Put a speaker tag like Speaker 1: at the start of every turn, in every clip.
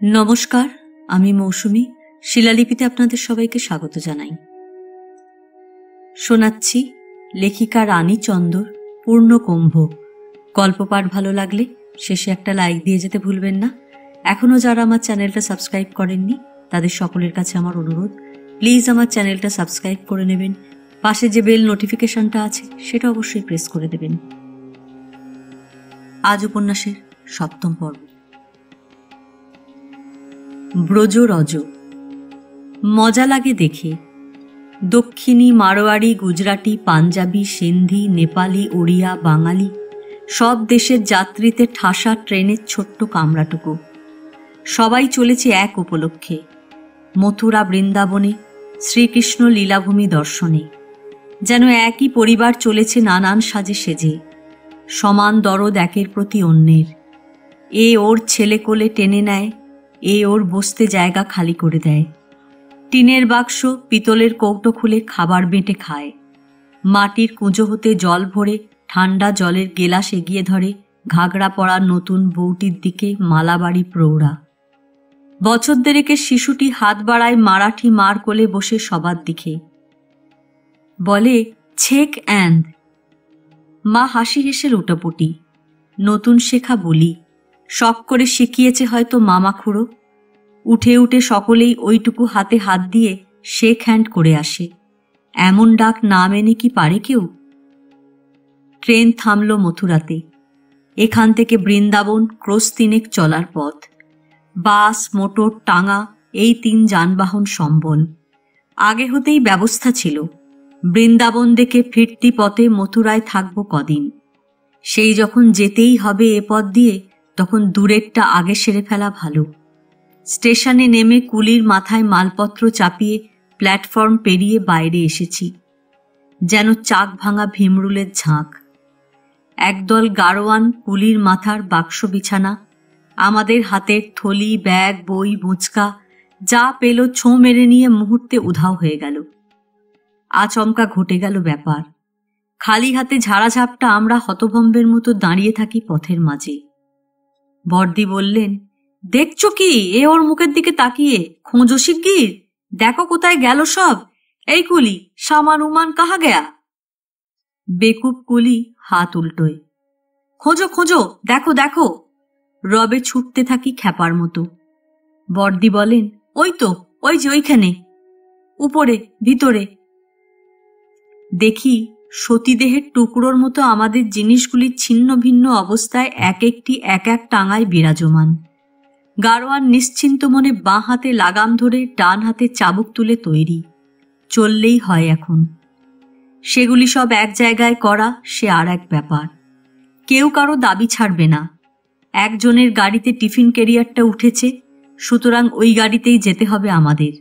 Speaker 1: নমস্কার, আমি মৌসুমী। শিলালিপিতে আপনাদের সবাইকে স্বাগত জানাই। শোনাচ্ছি লেখিকা রানী চন্দর পূর্ণকুম্ভ। গল্প পাঠ ভালো লাগলে শেষে একটা লাইক দিয়ে যেতে ভুলবেন না। এখনও যারা আমার চ্যানেলটা সাবস্ক্রাইব করেননি তাদের সকলের কাছে আমার অনুরোধ, প্লিজ আমার চ্যানেলটা সাবস্ক্রাইব করে নেবেন। পাশে যে বেল নোটিফিকেশনটা আছে সেটা অবশ্যই প্রেস করে দেবেন। আজ উপন্যাসের 7ম পর্ব, ব্রজরজ। মজা লাগে দেখে। দক্ষিণী, মারোয়াড়ি, গুজরাটি, পাঞ্জাবি, সিন্ধি, নেপালি, ওড়িয়া, বাঙালি সব দেশের যাত্রীতে ঠাসা ট্রেনের ছোট্ট কামরাটুকু। সবাই চলেছে এক উপলক্ষে, মথুরা বৃন্দাবনে শ্রীকৃষ্ণ লীলাভূমি দর্শনে। যেন একই পরিবার চলেছে নানান সাজে সেজে, সমান দরদ একের প্রতি অন্যের। এ ওর ছেলে কোলে টেনে নেয়, এ ওর বসতে জায়গা খালি করে দেয়। টিনের বাক্স, পিতলের কৌটো খুলে খাবার বেঁটে খায়। মাটির কুঁজো হতে জল ভরে ঠান্ডা জলের গেলাস এগিয়ে ধরে ঘাগড়া পরা নতুন বউটির দিকে মালাবাড়ি প্রৌঢ়া। বছর দেড়েকের শিশুটি হাত বাড়ায় মারাঠি মার কোলে বসে সবার দিকে, বলে ছেক অ্যান্ড। মা হাসি হেসে লোটাপটি। নতুন শেখা বলি, শখ করে শিখিয়েছে হয়তো মামা খুড়ো। উঠে উঠে সকলেই ওইটুকু হাতে হাত দিয়ে শেক হ্যান্ড করে আসে। এমন ডাক না মেনে কি পারে কেউ? ট্রেন থামল মথুরাতে। এখান থেকে বৃন্দাবন ক্রোশ 3 চলার পথ। বাস, মোটর, টাঙা এই 3 যানবাহন সম্বল। আগে হতেই ব্যবস্থা ছিল, বৃন্দাবন দেখে ফিরতি পথে মথুরায় থাকব কদিন। সেই যখন যেতেই হবে এ পথ দিয়ে, তখন দূরেরটা আগে সেরে ফেলা ভালো। স্টেশনে নেমে কুলির মাথায় মালপত্র চাপিয়ে প্ল্যাটফর্ম পেরিয়ে বাইরে এসেছি। যেন চাক ভাঙা ভীমরুলের ঝাঁক। একদল গাড়োয়ান কুলির মাথার বাক্স বিছানা, আমাদের হাতের থলি, ব্যাগ, বই, মুচকা যা পেল ছোঁ মেরে নিয়ে মুহূর্তে উধাও হয়ে গেল। আচমকা ঘটে গেল ব্যাপার। খালি হাতে ঝাড়াঝাপটা আমরা হতভম্বের মতো দাঁড়িয়ে থাকি পথের মাঝে। বর্দি বললেন, দেখছো কি এ ওর মুখের দিকে তাকিয়ে? খোঁজো শিগগির, দেখো কোথায় গেল সব। এই কুলি, সামান উমান কাহা গেয়া? বেকুব কুলি হাত উল্টোয়। খোঁজো খোঁজো, দেখো দেখো। রবে ছুটতে থাকি খ্যাপার মতো। বর্দি বলেন, ওই তো, ওই যে ওইখানে, উপরে, ভিতরে। দেখি সতীদেহের টুকরোর মতো আমাদের জিনিসগুলি ছিন্ন ভিন্ন অবস্থায় এক একটি এক এক টাঙায় বিরাজমান। গাড়োয়ান নিশ্চিন্ত মনে বাঁ হাতে লাগাম ধরে ডান হাতে চাবুক তুলে তৈরি। চললেই হয় এখন। সেগুলি সব এক জায়গায় করা সে আর এক ব্যাপার। কেউ কারো দাবি ছাড়বে না। একজনের গাড়িতে টিফিন ক্যারিয়ারটা উঠেছে, সুতরাং ওই গাড়িতেই যেতে হবে আমাদের।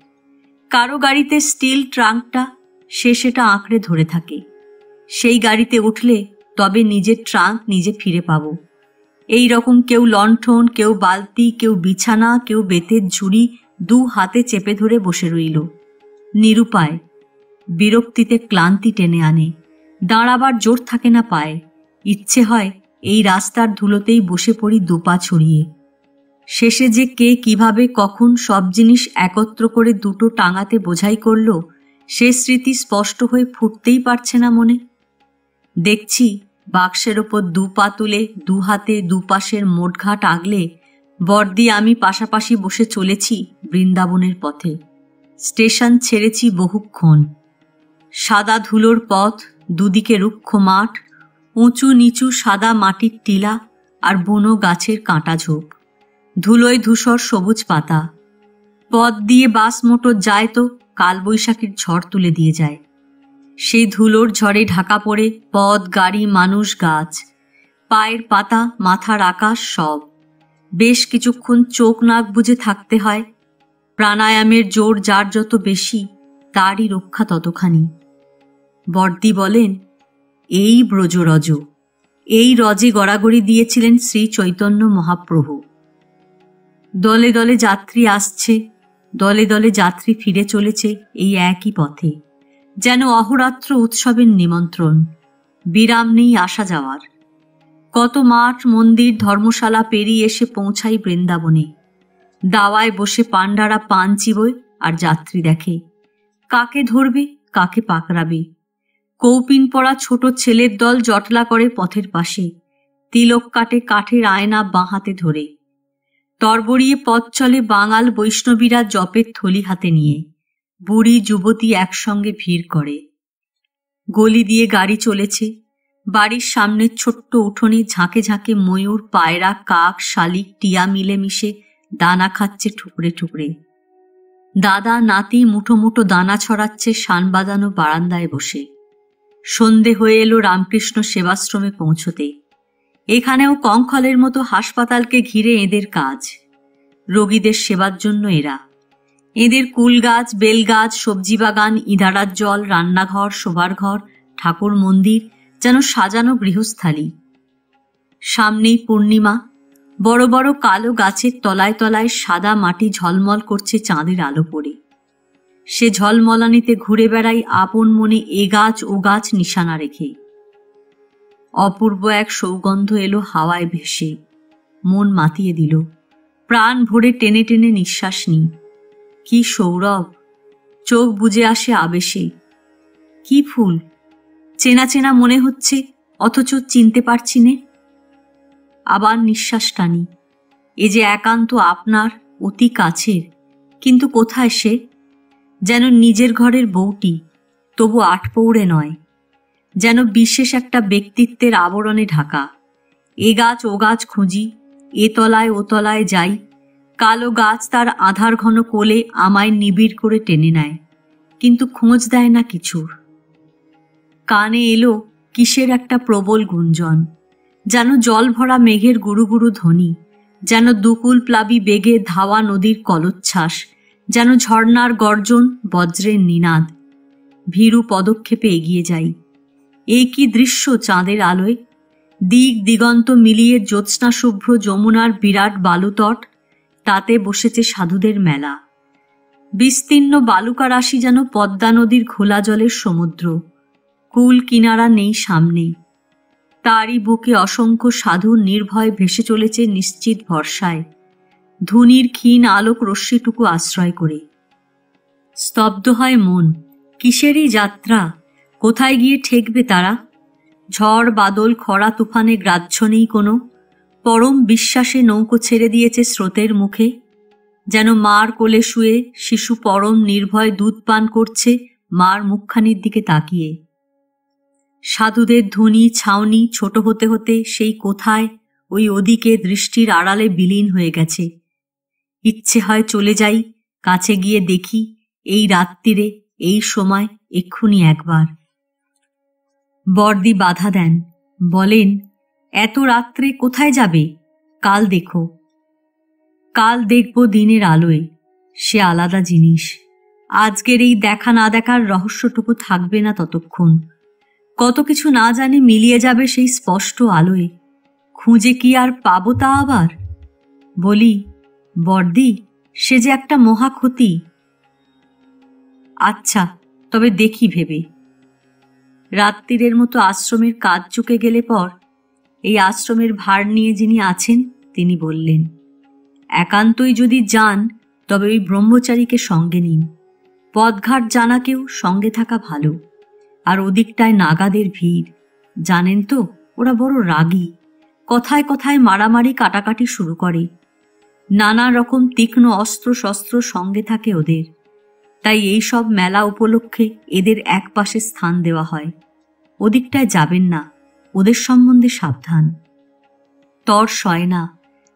Speaker 1: কারো গাড়িতে স্টিল ট্রাঙ্কটা, সে সেটা আঁকড়ে ধরে থাকে। সেই গাড়িতে উঠলে তবে নিজের ট্রাঙ্ক নিজে ফিরে পাব। এই রকম কেউ লণ্ঠন, কেউ বালতি, কেউ বিছানা, কেউ বেতের ঝুড়ি 2 হাতে চেপে ধরে বসে রইল। নিরুপায়। বিরক্তিতে ক্লান্তি টেনে আনে। দাঁড়াবার জোর থাকে না পায়ে। ইচ্ছে হয় এই রাস্তার ধুলোতেই বসে পড়ি 2 পা ছড়িয়ে। শেষে যে কে কিভাবে কখন সব জিনিস একত্র করে 2টো টাঙাতে বোঝাই করল, সে স্মৃতি স্পষ্ট হয়ে ফুটতেই পারছে না মনে। দেখছি বাক্সের ওপর 2 পা তুলে 2 হাতে 2 পাশের মোটঘাট আগলে বর্দি আমি পাশাপাশি বসে চলেছি বৃন্দাবনের পথে। স্টেশন ছেড়েছি বহুক্ষণ। সাদা ধুলোর পথ, দুদিকে রুক্ষ মাঠ, উঁচু নিচু সাদা মাটির টিলা আর বুনো গাছের কাঁটা ঝোপ, ধুলোয় ধূসর সবুজ পাতা। পথ দিয়ে বাস মোটর যায় তো কালবৈশাখীর ঝড় তুলে দিয়ে যায়। সেই ধুলোর ঝড়ে ঢাকা পড়ে পথ, গাড়ি, মানুষ, গাছ। পায়ের পাতা, মাথার আকাশ সব। বেশ কিছুক্ষণ চোখ নাক বুজে থাকতে হয়। প্রাণায়ামের জোর যার যত বেশি, তারই রক্ষা ততখানি। বর্দি বলেন, এই ব্রজরজ, এই রজে গড়াগড়ি দিয়েছিলেন শ্রী চৈতন্য মহাপ্রভু। দলে দলে যাত্রী আসছে, দলে দলে যাত্রী ফিরে চলেছে এই একই পথে। যেন অহরাত্র উৎসবের নিমন্ত্রণ, বিরাম নেই আসা যাওয়ার। কত মাঠ, মন্দির, ধর্মশালা পেরিয়ে এসে পৌঁছাই বৃন্দাবনে। দাওয়ায় বসে পাণ্ডারা পান চিবোয় আর যাত্রী দেখে। কাকে ধরবে, কাকে পাকড়াবে। কৌপিন পরা ছোট ছেলের দল জটলা করে পথের পাশে, তিলক কাটে কাঠের আয়না বাঁ হাতে ধরে। তরবরিয়ে পথ চলে বাঙাল বৈষ্ণবীরা জপের থলি হাতে নিয়ে। বুড়ি যুবতী একসঙ্গে ভিড় করে। গলি দিয়ে গাড়ি চলেছে। বাড়ির সামনের ছোট্ট উঠোনে ঝাঁকে ঝাঁকে ময়ূর, পায়রা, কাক, শালিক, টিয়া মিলেমিশে দানা খাচ্ছে ঠুকরে ঠুকরে। দাদা নাতি মুঠো মুঠো দানা ছড়াচ্ছে শান বাঁধানো বারান্দায় বসে। সন্ধে হয়ে এলো রামকৃষ্ণ সেবাশ্রমে পৌঁছতে। এখানেও কঙ্খলের মতো হাসপাতালকে ঘিরে এদের কাজ। রোগীদের সেবার জন্য এরা। এদের কুল গাছ, বেল গাছ, সবজি বাগান, ইঁদারার জল, রান্নাঘর, শোবার ঘর, ঠাকুর মন্দির যেন সাজানো গৃহস্থালী। সামনেই পূর্ণিমা। বড় বড় কালো গাছের তলায় তলায় সাদা মাটি ঝলমল করছে চাঁদের আলো পড়ে। সে ঝলমলানিতে ঘুরে বেড়াই আপন মনে এ গাছ ও গাছ নিশানা রেখে। অপূর্ব এক সৌগন্ধ এলো হাওয়ায় ভেসে, মন মাতিয়ে দিল। প্রাণ ভরে টেনে টেনে নিঃশ্বাস নিই। কি সৌরভ! চোখ বুজে আসে আবেশে। কি ফুল! চেনা চেনা মনে হচ্ছে, অথচ চিনতে পারছি নে। আবার নিঃশ্বাস টানি। এ যে একান্ত আপনার, অতি কাছের, কিন্তু কোথায় সে? যেন নিজের ঘরের বউটি, তবু আটপৌড়ে নয়। যেন বিশেষ একটা ব্যক্তিত্বের আবরণে ঢাকা। এ গাছ ও গাছ খুঁজি, এ তলায় ও তলায় যাই। কালো গাছ তার আধার ঘন কোলে আমায় নিবিড় করে টেনে নেয়, কিন্তু খোঁজ দেয় না কিছুর। কানে এলো কিসের একটা প্রবল গুঞ্জন, যেন জল ভরা মেঘের গুরু গুরু ধ্বনি, যেন দুকুল প্লাবী বেগে ধাওয়া নদীর কলোচ্ছ্বাস, যেন ঝর্ণার গর্জন, বজ্রের নিনাদ। ভীরু পদক্ষেপে এগিয়ে যাই। এই কি দৃশ্য চাঁদের আলোয়! দিক দিগন্ত মিলিয়ে জ্যোৎস্না শুভ্র যমুনার বিরাট বালুতট, তাতে বসেছে সাধুদের মেলা। বিস্তীর্ণ বালুকা রাশি যেন পদ্মা নদীর ঘোলা জলের সমুদ্র। কুল কিনারা নেই সামনে। তারই বুকে অসংখ্য সাধু নির্ভয় ভেসে চলেছে নিশ্চিত ভরসায়, ধুনির ক্ষীণ আলোক রশ্মিটুকু আশ্রয় করে। স্তব্ধ হয় মন। কিসেরই যাত্রা! কোথায় গিয়ে ঠেকবে তারা? ঝড় বাদল খরা তুফানে গ্রাহ্য নেই কোনো। পরম বিশ্বাসে নৌকো ছেড়ে দিয়েছে স্রোতের মুখে। যেন মার কোলে শুয়ে শিশু পরম নির্ভয় দুধ পান করছে মার মুখখানির দিকে তাকিয়ে। সাধুদের ধুনি ছাউনি ছোট হতে হতে সেই কোথায় ওই ওদিকে দৃষ্টির আড়ালে বিলীন হয়ে গেছে। ইচ্ছে হয় চলে যাই, কাছে গিয়ে দেখি, এই রাত্রিরে, এই সময়, এক্ষুনি একবার। বর্দি বাধা দেন, বলেন, এত রাত্রে কোথায় যাবে? কাল দেখো। কাল দেখব দিনের আলোয়, সে আলাদা জিনিস। আজকের এই দেখা না দেখার রহস্যটুকু থাকবে না ততক্ষণ। কত কিছু না জানি মিলিয়ে যাবে সেই স্পষ্ট আলোয়। খুঁজে কি আর পাবো তা আবার? বলি, বর্দি, সে যে একটা মহা ক্ষতি। আচ্ছা, তবে দেখি ভেবে। রাত্রিরের মতো আশ্রমের কাজ চুকে গেলে পর এই আশ্রমের ভার নিয়ে যিনি আছেন তিনি বললেন, একান্তই যদি যান তবে ওই ব্রহ্মচারীকে সঙ্গে নিন। পথঘাট জানা কেউ সঙ্গে থাকা ভালো। আর ওদিকটায় নাগাদের ভিড়, জানেন তো, ওরা বড় রাগী। কথায় কথায় মারামারি কাটাকাটি শুরু করে। নানা রকম তীক্ষ্ণ অস্ত্র শস্ত্র সঙ্গে থাকে ওদের। তাই এই সব মেলা উপলক্ষে এদের এক পাশে স্থান দেওয়া হয়। ওদিকটায় যাবেন না, ওদের সম্বন্ধে সাবধান। তর সয় না।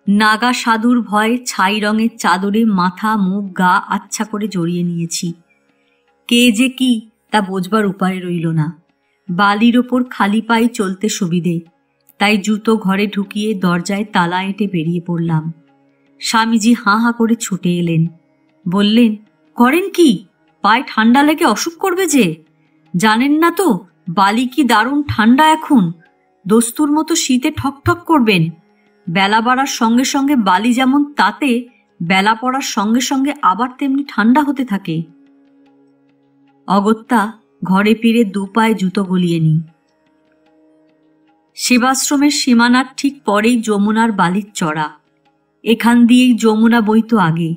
Speaker 1: নাগা সাধুর ভয়ে ছাই রঙের চাদরে মাথা মুখ গা আচ্ছা করে জড়িয়ে নিয়েছি। কে যে কি তা বোঝবার উপায় রইল না। বালির ওপর খালি পায়ে চলতে সুবিধে, তাই জুতো ঘরে ঢুকিয়ে দরজায় তালা এঁটে বেরিয়ে পড়লাম। স্বামীজি হাঁ হাঁ করে ছুটে এলেন। বললেন, করেন কি? পায়ে ঠান্ডা লেগে অসুখ করবে যে। জানেন না তো বালি কি দারুণ ঠান্ডা এখন। দস্তুর মতো শীতে ঠকঠক করবেন। বেলা বাড়ার সঙ্গে সঙ্গে বালি যেমন তাতে, বেলা পড়ার সঙ্গে সঙ্গে আবার তেমনি ঠান্ডা হতে থাকে। অগত্যা ঘরে ফিরে দু পায়ে জুতো গলিয়ে নি। সেবাশ্রমের সীমানার ঠিক পরেই যমুনার বালির চড়া। এখান দিয়েই যমুনা বইতো আগে,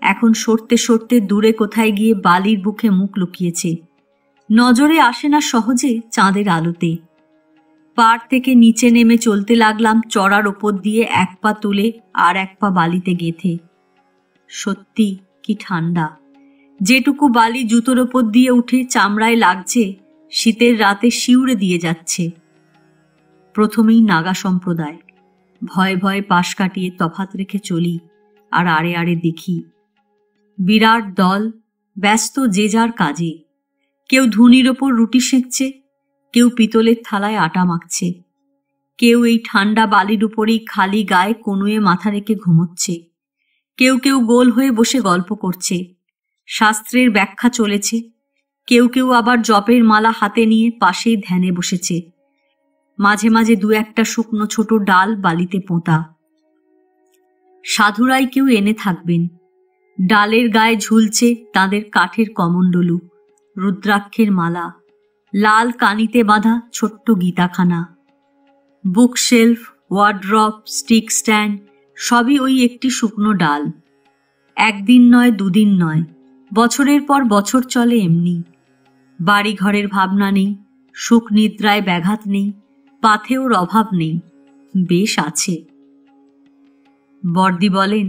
Speaker 1: এখন সরতে সরতে দূরে কোথায় গিয়ে বালির বুকে মুখ লুকিয়েছে। নজরে আসে না সহজে চাঁদের আলোতে। পাড় থেকে নিচে নেমে চলতে লাগলাম চড়ার ওপর দিয়ে, এক পা তুলে আর এক পা বালিতে গেঁথে। সত্যি কি ঠান্ডা! যেটুকু বালি জুতোর ওপর দিয়ে উঠে চামড়ায় লাগছে, শীতের রাতে শিউরে দিয়ে যাচ্ছে। প্রথমেই নাগা সম্প্রদায়। ভয়ে ভয়ে পাশ কাটিয়ে তফাত রেখে চলি, আর আড়ে আড়ে দেখি বিরাট দল, ব্যস্ত যে যার কাজে। কেউ ধুনির ওপর রুটি সেঁকছে, কেউ পিতলের থালায় আটা মাখছে, কেউ এই ঠান্ডা বালির উপরেই খালি গায়ে কনুয়ে মাথা রেখে ঘুমোচ্ছে, কেউ কেউ গোল হয়ে বসে গল্প করছে, শাস্ত্রের ব্যাখ্যা চলেছে, কেউ কেউ আবার জপের মালা হাতে নিয়ে পাশেই ধ্যানে বসেছে। মাঝে মাঝে দু একটা শুকনো ছোট ডাল বালিতে পোঁতা। সাধুরাই কেউ এনে থাকবেন। ডালের গায়ে ঝুলছে তাদের কাঠের কমণ্ডলু, রুদ্রাক্ষের মালা, লাল কানিতে বাঁধা ছোট্ট গীতাখানা। বুকশেলফ, ওয়ার্ড্রপ, স্টিক স্ট্যান্ড সবই ওই একটি শুকনো ডাল। একদিন নয়, দুদিন নয়, বছরের পর বছর চলে এমনি। বাড়ি ঘরের ভাবনা নেই, সুখ নিদ্রায় ব্যাঘাত নেই, পাথেওর অভাব নেই, বেশ আছে। বর্দি বলেন,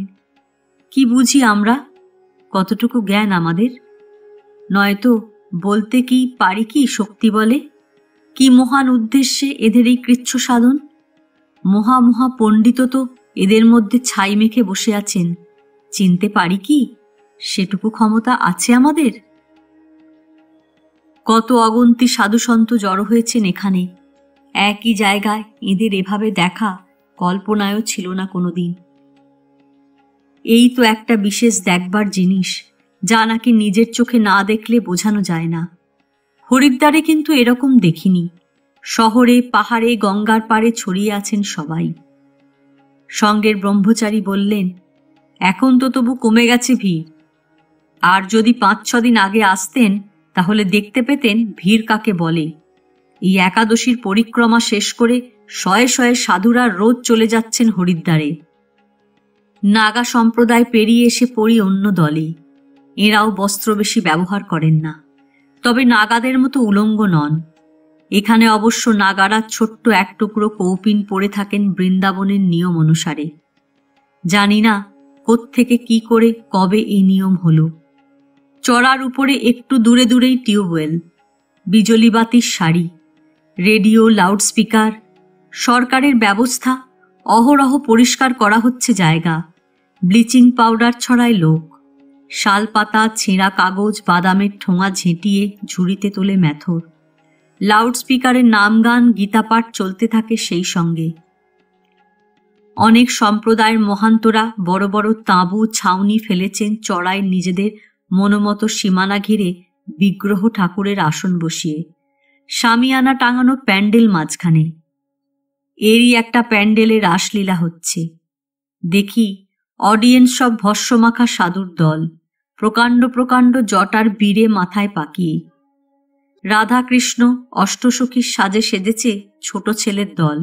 Speaker 1: কি বুঝি আমরা? কতটুকু জ্ঞান আমাদের? নয়তো বলতে কি পারি কি শক্তি বলে? কি মহান উদ্দেশ্যে এদের এই কৃচ্ছ সাধন? মহা মহা পণ্ডিত তো এদের মধ্যে ছাই মেখে বসে আছেন, চিনতে পারি কি সেটুকু ক্ষমতা আছে আমাদের? কত অগন্তি সাধুসন্ত জড়ো হয়েছেন এখানে। একই জায়গায় এদের এভাবে দেখা কল্পনায়ও ছিল না কোনোদিন। এই তো একটা বিশেষ দেখবার জিনিস, যা নাকি নিজের চোখে না দেখলে বোঝানো যায় না। হরিদ্বারে কিন্তু এরকম দেখিনি। শহরে, পাহাড়ে, গঙ্গার পাড়ে ছড়িয়ে আছেন সবাই। সঙ্গের ব্রহ্মচারী বললেন, এখন তো তবু কমে গেছে ভিড়। আর যদি 5-6 দিন আগে আসতেন তাহলে দেখতে পেতেন ভিড় কাকে বলে। এই একাদশীর পরিক্রমা শেষ করে শয়ে শয়ে সাধুরা রোজ চলে যাচ্ছেন হরিদ্বারে। নাগা সম্প্রদায় পেরিয়ে এসে পড়ি অন্য দলে। এরাও বস্ত্র বেশি ব্যবহার করেন না, তবে নাগাদের মতো উলঙ্গ নন। এখানে অবশ্য নাগারা ছোট্ট এক টুকরো কৌপিন পরে থাকেন বৃন্দাবনের নিয়ম অনুসারে। জানি না কোত্থেকে কি করে কবে এই নিয়ম হলো। চড়ার উপরে একটু দূরে দূরেই টিউবওয়েল, বিজলিবাতির সারি, রেডিও, লাউডস্পিকার, সরকারের ব্যবস্থা। অহরহ পরিষ্কার করা হচ্ছে জায়গা। ব্লিচিং পাউডার ছড়ায় লোক। শালপাতা, ছেঁড়া কাগজ, বাদামের ঠোঙা ঝেঁটিয়ে ঝুড়িতে তোলে মেথর। লাউডস্পিকারের নাম গান, গীতাপাঠ চলতে থাকে সেই সঙ্গে। অনেক সম্প্রদায়ের মহান্তরা বড় বড় তাঁবু, ছাউনি ফেলেছেন চড়ায় নিজেদের মনোমতো সীমানা ঘিরে বিগ্রহ ঠাকুরের আসন বসিয়ে। শামিয়ানা টাঙানো প্যান্ডেল মাঝখানে। এরই একটা প্যান্ডেলে রাসলীলা হচ্ছে। দেখি অডিয়েন্স সব ভস্মমাখা সাধুর দল, প্রকাণ্ড প্রকাণ্ড জটার বীরে মাথায় পাকিয়ে। রাধাকৃষ্ণ অষ্টসখীর সাজে সেজেছে ছোট ছেলের দল।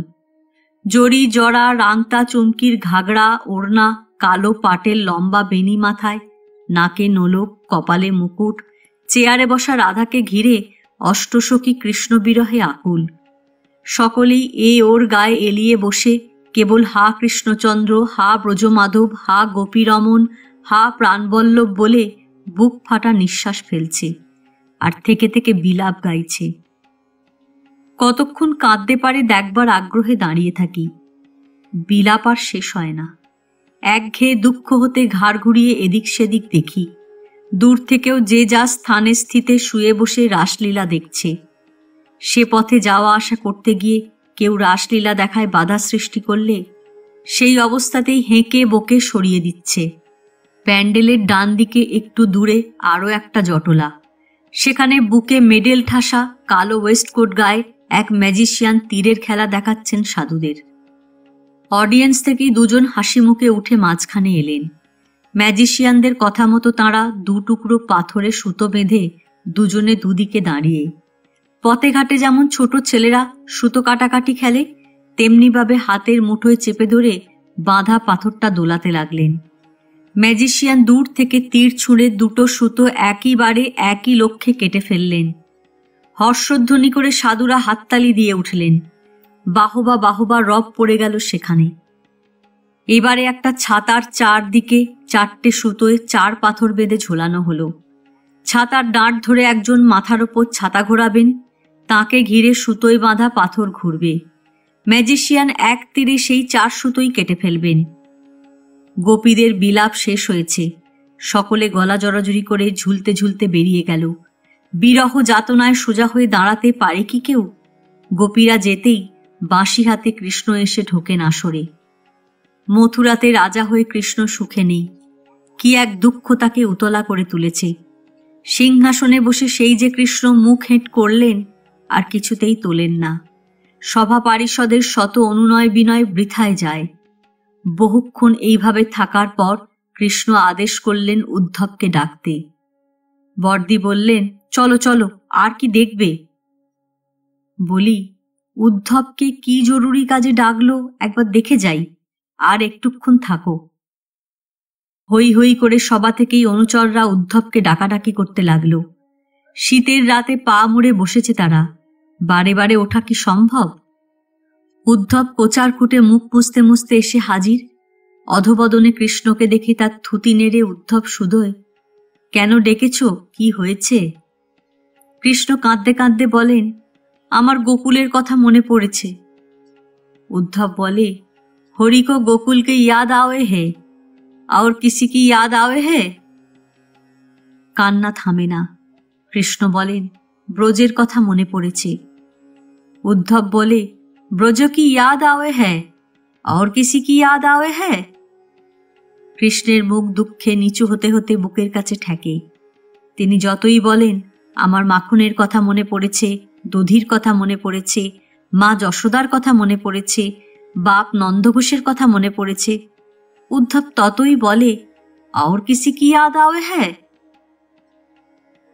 Speaker 1: জড়ি জড়া, রাংতা চুমকির ঘাগড়া, ওড়না, কালো পাটের লম্বা বেনি মাথায়, নাকে নোলক, কপালে মুকুট। চেয়ারে বসা রাধাকে ঘিরে অষ্টসখী কৃষ্ণ বিরহে আকুল। সকলেই এ ওর গায়ে এলিয়ে বসে কেবল হা কৃষ্ণচন্দ্র, হা ব্রজমাধব, হা গোপীরমন, হা প্রাণবল্লভ বলে বুক ফাটা নিঃশ্বাস ফেলছে, আর থেকে থেকে বিলাপ গাইছে। কতক্ষণ কাঁদতে পারে দেখবার আগ্রহে দাঁড়িয়ে থাকি। বিলাপ আর শেষ হয় না। একঘেয়ে দুঃখ হতে ঘাড় ঘুরিয়ে এদিক সেদিক দেখি। দূর থেকেও যে যা স্থানে স্থিতে শুয়ে বসে রাসলীলা দেখছে। সে পথে যাওয়া আসা করতে গিয়ে কেউ রাসলীলা দেখায় বাধা সৃষ্টি করলে সেই অবস্থাতেই হেঁকে বকে সরিয়ে দিচ্ছে। প্যান্ডেলের ডান দিকে একটু দূরে আরও একটা জটলা। সেখানে বুকে মেডেল ঠাসা, কালো ওয়েস্টকোট গায়ে এক ম্যাজিশিয়ান তীরের খেলা দেখাচ্ছেন সাধুদের। অডিয়েন্স থেকেই দুজন হাসি মুখে উঠে মাঝখানে এলেন। ম্যাজিশিয়ানদের কথা মতো তাঁরা 2 টুকরো পাথরে সুতো বেঁধে দুজনে দুদিকে দাঁড়িয়ে। পথে ঘাটে যেমন ছোট ছেলেরা সুতো কাটাকাটি খেলে, তেমনিভাবে হাতের মুঠোয় চেপে ধরে বাঁধা পাথরটা দোলাতে লাগলেন। ম্যাজিশিয়ান দূর থেকে তীর ছুঁড়ে দুটো সুতো একইবারে একই লক্ষ্যে কেটে ফেললেন। হর্ষধ্বনি করে সাধুরা হাততালি দিয়ে উঠলেন। বাহবা বাহবা রব পড়ে গেল সেখানে। এবারে একটা ছাতার চারদিকে 4টে সুতোয় 4 পাথর বেঁধে ঝোলানো হলো। ছাতার ডাঁট ধরে একজন মাথার ওপর ছাতা ঘোরাবেন, তাকে ঘিরে সুতোয় বাঁধা পাথর ঘুরবে। ম্যাজিশিয়ান এক তীরে সেই 4 সুতোই কেটে ফেলবেন। গোপীদের বিলাপ শেষ হয়েছে। সকলে গলা জড়াজড়ি করে ঝুলতে ঝুলতে বেরিয়ে গেল। বিরহ যাতনায় সোজা হয়ে দাঁড়াতে পারে কি কেউ? গোপীরা যেতেই বাঁশি হাতে কৃষ্ণ এসে ঢোকেন আসরে। মথুরাতে রাজা হয়ে কৃষ্ণ সুখে নেই। কি এক দুঃখ তাকে উতলা করে তুলেছে। সিংহাসনে বসে সেই যে কৃষ্ণ মুখ হেঁট করলেন, আর কিছুতেই তোলেন না। সভা পারিষদের শত অনুনয় বিনয় বৃথায় যায়। বহুক্ষণ এইভাবে থাকার পর কৃষ্ণ আদেশ করলেন উদ্ধবকে ডাকতে। বর্দি বললেন, চলো চলো, আর কি দেখবে? বলি, উদ্ধবকে কি জরুরি কাজে ডাকলো একবার দেখে যাই, আর একটুক্ষণ থাকো। হই হই করে সভা থেকেই অনুচররা উদ্ধবকে ডাকাডাকি করতে লাগল। শীতের রাতে পা মুড়ে বসেছে তারা, বারে বারে ওঠা কি সম্ভব? উদ্ধব কোচার খুঁটে মুখ মুছতে মুছতে এসে হাজির। অধবদনে কৃষ্ণকে দেখে তার থুতি নেড়ে উদ্ধব শুধোয়, কেন ডেকেছ, কি হয়েছে? কৃষ্ণ কাঁদতে কাঁদতে বলেন, আমার গোকুলের কথা মনে পড়েছে। উদ্ধব বলে, হরি কো গোকুলকে ইয়াদ আওয়ে হে, আর কিসি কি ইয়াদ আওয়ে হে? কান্না থামে না। কৃষ্ণ বলেন, ব্রজের কথা মনে পড়েছে। উদ্ধব বলে, ব্রজ কি ইয়াদ আওয়ে হ্যায়, আর কিসি কি ইয়াদ আওয়ে হ্যায়? কৃষ্ণের মুখ দুঃখে নিচু হতে হতে বুকের কাছে ঠেকে। তিনি যতই বলেন, আমার মাখনের কথা মনে পড়েছে, দধির কথা মনে পড়েছে, মা যশোদার কথা মনে পড়েছে, বাপ নন্দঘোষের কথা মনে পড়েছে, উদ্ধব ততই বলে, আর কিসি কি ইয়াদ আওয়ে হ্যায়?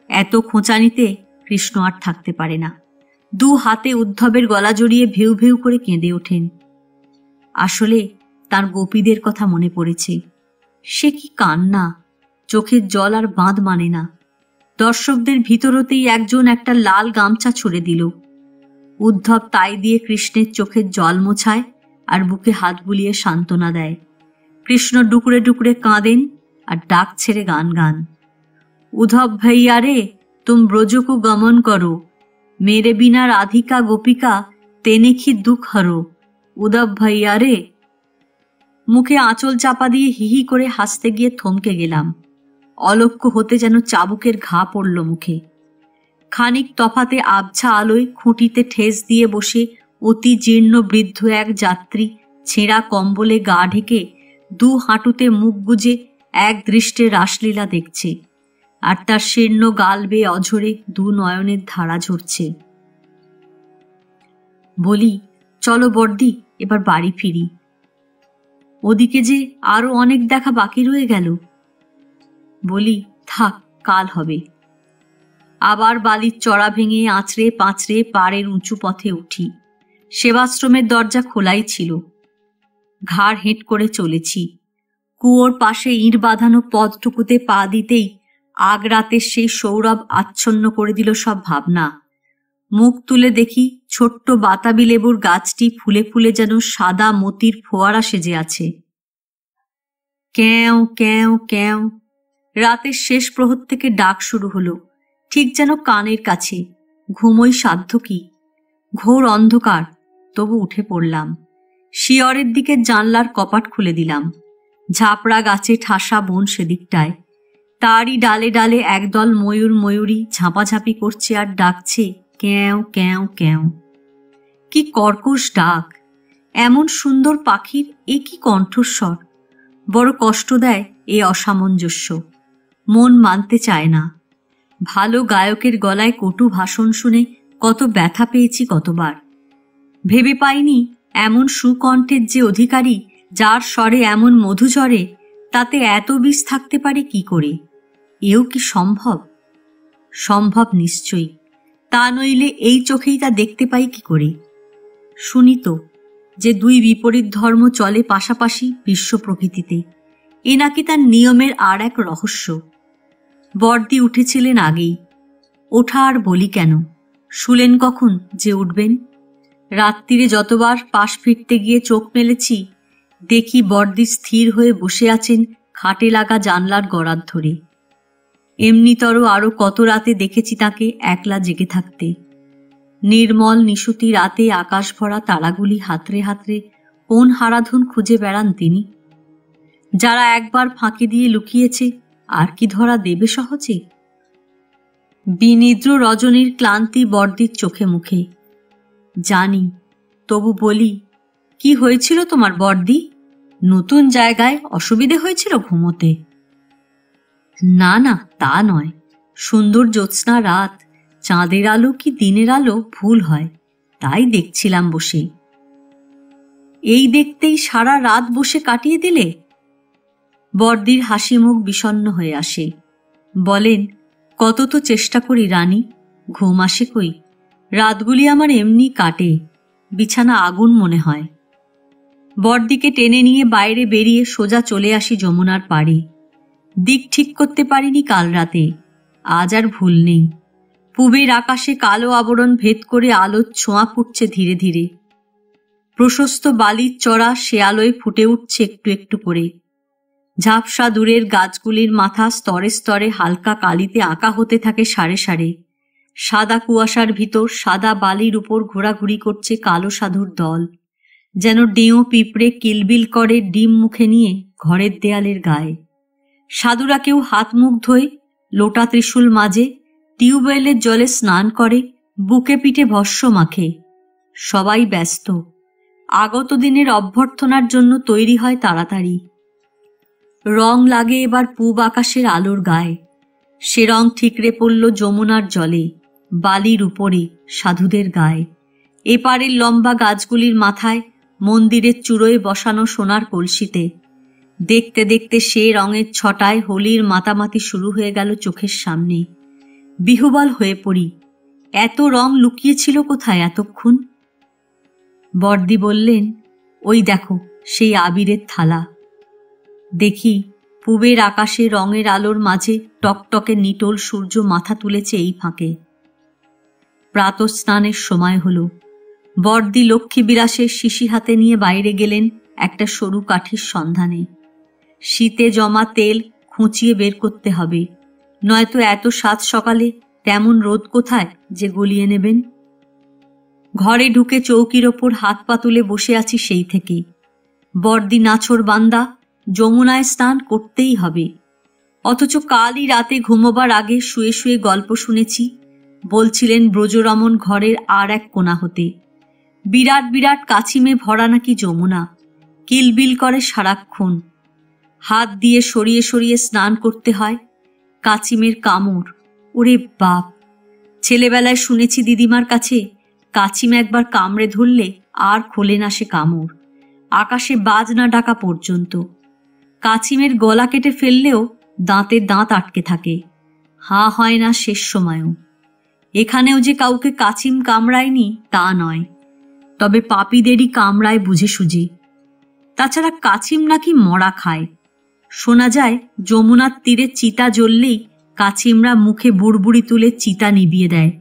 Speaker 1: এত খোঁচানিতে কৃষ্ণ আর থাকতে পারে না। 2 হাতে উদ্ধবের গলা জড়িয়ে ভেউ ভেউ করে কেঁদে ওঠেন। আসলে তার গোপীদের কথা মনে পড়েছে। সে কি কান্না! চোখের জল আর বাঁধ মানে না। দর্শকদের ভিতরতেই একজন একটা লাল গামছা ছুঁড়ে দিল। উদ্ধব তাই দিয়ে কৃষ্ণের চোখের জল মোছায় আর বুকে হাত বুলিয়ে সান্ত্বনা দেয়। কৃষ্ণ ডুকরে ডুকরে কাঁদেন আর ডাক ছেড়ে গান গান, উদ্ধব ভাইয়া রে, তুম ব্রজকু গমন করো, মেরে বিনা রাধিকা গোপিকা তেনেখি দুঃখ হরো, উদ্ধব ভাইয়া রে। মুখে আঁচল চাপা দিয়ে হিহি করে হাসতে গিয়ে থমকে গেলাম। অলক্ষ্য হতে যেন চাবুকের ঘা পড়ল মুখে। খানিক তফাতে আবছা আলোয় খুঁটিতে ঠেস দিয়ে বসে অতি জীর্ণ বৃদ্ধ এক যাত্রী ছেঁড়া কম্বলে গা ঢেকে 2 হাঁটুতে মুখ গুজে এক দৃষ্টে রাসলীলা দেখছে, আর তার শীর্ণ গাল বেয়ে অঝরে 2 নয়নের ধারা ঝরছে। বলি, চলো বর্দি, এবার বাড়ি ফিরি। ওদিকে যে আরো অনেক দেখা বাকি রয়ে গেল। বলি, থাক, কাল হবে। আবার বালির চড়া ভেঙে আঁচড়ে পাঁচড়ে পাড়ের উঁচু পথে উঠি। সেবাশ্রমের দরজা খোলাই ছিল। ঘাড় হেঁট করে চলেছি। কুয়োর পাশে ইঁট বাঁধানো পথটুকুতে পা দিতেই আগ রাতের সেই সৌরভ আচ্ছন্ন করে দিল সব ভাবনা। মুখ তুলে দেখি ছোট্ট বাতাবি লেবুর গাছটি ফুলে ফুলে যেন সাদা মতির ফোয়ারা সেজে আছে। ক্যাও ক্যাও ক্যাও, রাতের শেষ প্রহর থেকে ডাক শুরু হলো, ঠিক যেন কানের কাছে। ঘুমোই সাধ্য কি! ঘোর অন্ধকার, তবু উঠে পড়লাম। শিয়রের দিকে জানলার কপাট খুলে দিলাম। ঝাপড়া গাছে ঠাসা বন সেদিকটায়। তারই ডালে ডালে একদল ময়ূর ময়ূরী ঝাঁপাঝাঁপি করছে আর ডাকছে, ক্যাও ক্যাও ক্যাও। কি কর্কশ ডাক! এমন সুন্দর পাখির এ কি কণ্ঠস্বর! বড় কষ্ট দেয় এ অসামঞ্জস্য। মন মানতে চায় না। ভালো গায়কের গলায় কটু ভাষণ শুনে কত ব্যথা পেয়েছি কতবার। ভেবে পাইনি এমন সুকণ্ঠের যে অধিকারী, যার স্বরে এমন মধু ঝরে, তাতে এত বিষ থাকতে পারে কি করে? এও কি সম্ভব? সম্ভব নিশ্চয়ই। তা নইলে এই চোখেই তা দেখতে পাই কি করে? শুনি তো, যে দুই বিপরীত ধর্ম চলে পাশাপাশি বিশ্ব প্রকৃতিতে, এ নাকি তার নিয়মের আর এক রহস্য। বড়দি উঠেছিলেন আগেই। ওঠা আর বলি কেন, শুলেন কখন যে উঠবেন? রাত্রিরে যতবার পাশ ফিরতে গিয়ে চোখ মেলেছি, দেখি বড়দি স্থির হয়ে বসে আছেন খাটে লাগা জানলার গড়ার ধরে। এমনিতর আরো কত রাতে দেখেছি তাকে একলা জেগে থাকতে। নির্মল নিশুতি রাতে আকাশ ভরা তারাগুলি হাতড়ে হাতড়ে কোন হারাধন খুঁজে বেড়ান তিনি। যারা একবার ফাঁকি দিয়ে লুকিয়েছে আর কি ধরা দেবে সহজে? বিনিদ্র রজনীর ক্লান্তি বড়দির চোখে মুখে। জানি, তবু বলি, কি হয়েছিল তোমার বড়দি? নতুন জায়গায় অসুবিধে হয়েছিল ঘুমোতে? না না, তা নয়। সুন্দর জ্যোৎস্না রাত, চাঁদের আলো কি দিনের আলো ভুল হয়, তাই দেখছিলাম বসে। এই দেখতেই সারা রাত বসে কাটিয়ে দিলে? বড়দির হাসি মুখ বিষণ্ণ হয়ে আসে। বলেন, কত তো চেষ্টা করি রানী, ঘুম আসে কই? রাতগুলি আমার এমনি কাটে, বিছানা আগুন মনে হয়। বড়দিকে টেনে নিয়ে বাইরে বেরিয়ে সোজা চলে আসি যমুনার পাড়ে। দিক ঠিক করতে পারিনি কাল রাতে, আজ আর ভুল নেই। পূবের আকাশে কালো আবরণ ভেদ করে আলোর ছোঁয়া ফুটছে ধীরে ধীরে। প্রশস্ত বালির চড়া সে আলোয় ফুটে উঠছে একটু একটু করে। ঝাপসা দূরের গাছগুলির মাথা স্তরে স্তরে হালকা কালিতে আঁকা হতে থাকে সারে সারে। সাদা কুয়াশার ভিতর সাদা বালির উপর ঘোরাঘুরি করছে কালো সাধুর দল, যেন ডেঁয়ো পিঁপড়ে কিলবিল করে ডিম মুখে নিয়ে ঘরের দেয়ালের গায়ে। সাধুরা কেউ হাত মুখ ধোয়, লোটা ত্রিশূল মাঝে, টিউবওয়েলের জলে স্নান করে, বুকে পিঠে ভস্য মাখে। সবাই ব্যস্ত, আগত দিনের অভ্যর্থনার জন্য তৈরি হয় তাড়াতাড়ি। রং লাগে এবার পূব আকাশের আলোর গায়ে। সে রং ঠিকরে পড়ল যমুনার জলে, বালির উপরে, সাধুদের গায়ে। এপারের লম্বা গাছগুলির মাথায়, মন্দিরের চূড়োয় বসানো সোনার কলসিতে। দেখতে দেখতে সে রঙের ছটায় হোলির মাতামাতি শুরু হয়ে গেল চোখের সামনে। বিহুবল হয়ে পড়ি, এত রং লুকিয়েছিল কোথায় এতক্ষণ? বড়দি বললেন, ওই দেখো সেই আবিরের থালা। দেখি পূবের আকাশে রঙের আলোর মাঝে টকটকে নিটোল সূর্য মাথা তুলেছে এই ফাঁকে। প্রাতঃস্নানের সময় হলো। বড়দি লক্ষ্মী বিলাসের শিশি হাতে নিয়ে বাইরে গেলেন একটা সরু কাঠির সন্ধানে। শীতে জমা তেল খুঁচিয়ে বের করতে হবে, নয়তো এত সাত সকালে তেমন রোদ কোথায় যে গলিয়ে নেবেন। ঘরে ঢুকে চৌকির ওপর হাত পা তুলে বসে আছি সেই থেকে। বড়দি নাছোড় বান্দা, যমুনায় স্নান করতেই হবে। অথচ কালই রাতে ঘুমোবার আগে শুয়ে শুয়ে গল্প শুনেছি। বলছিলেন ব্রজরমণ ঘরের আর এক কোণা হতে। বিরাট বিরাট কাছিমে ভরা নাকি যমুনা, কিলবিল করে সারাক্ষণ। হাত দিয়ে সরিয়ে সরিয়ে স্নান করতে হয়। কাছিমের কামড়, ওরে বাপ! ছেলেবেলায় শুনেছি দিদিমার কাছে, কাছিম একবার কামড়ে ধরলে আর খোলে না সে কামড়, আকাশে বাজ না ডাকা পর্যন্ত। কাছিমের গলা কেটে ফেললেও দাঁতের দাঁত আটকে থাকে, হাঁ হয় না শেষ সময়ও। এখানেও যে কাউকে কাছিম কামড়ায়নি তা নয়, তবে পাপীদেরই কামড়ায় বুঝে সুঝে। তাছাড়া কাছিম নাকি মরা খায়। শোনা যায় যমুনার তীরে চিতা জ্বললেই কাছিমরা মুখে বুড়বুড়ি তুলে চিতা নিভিয়ে দেয়।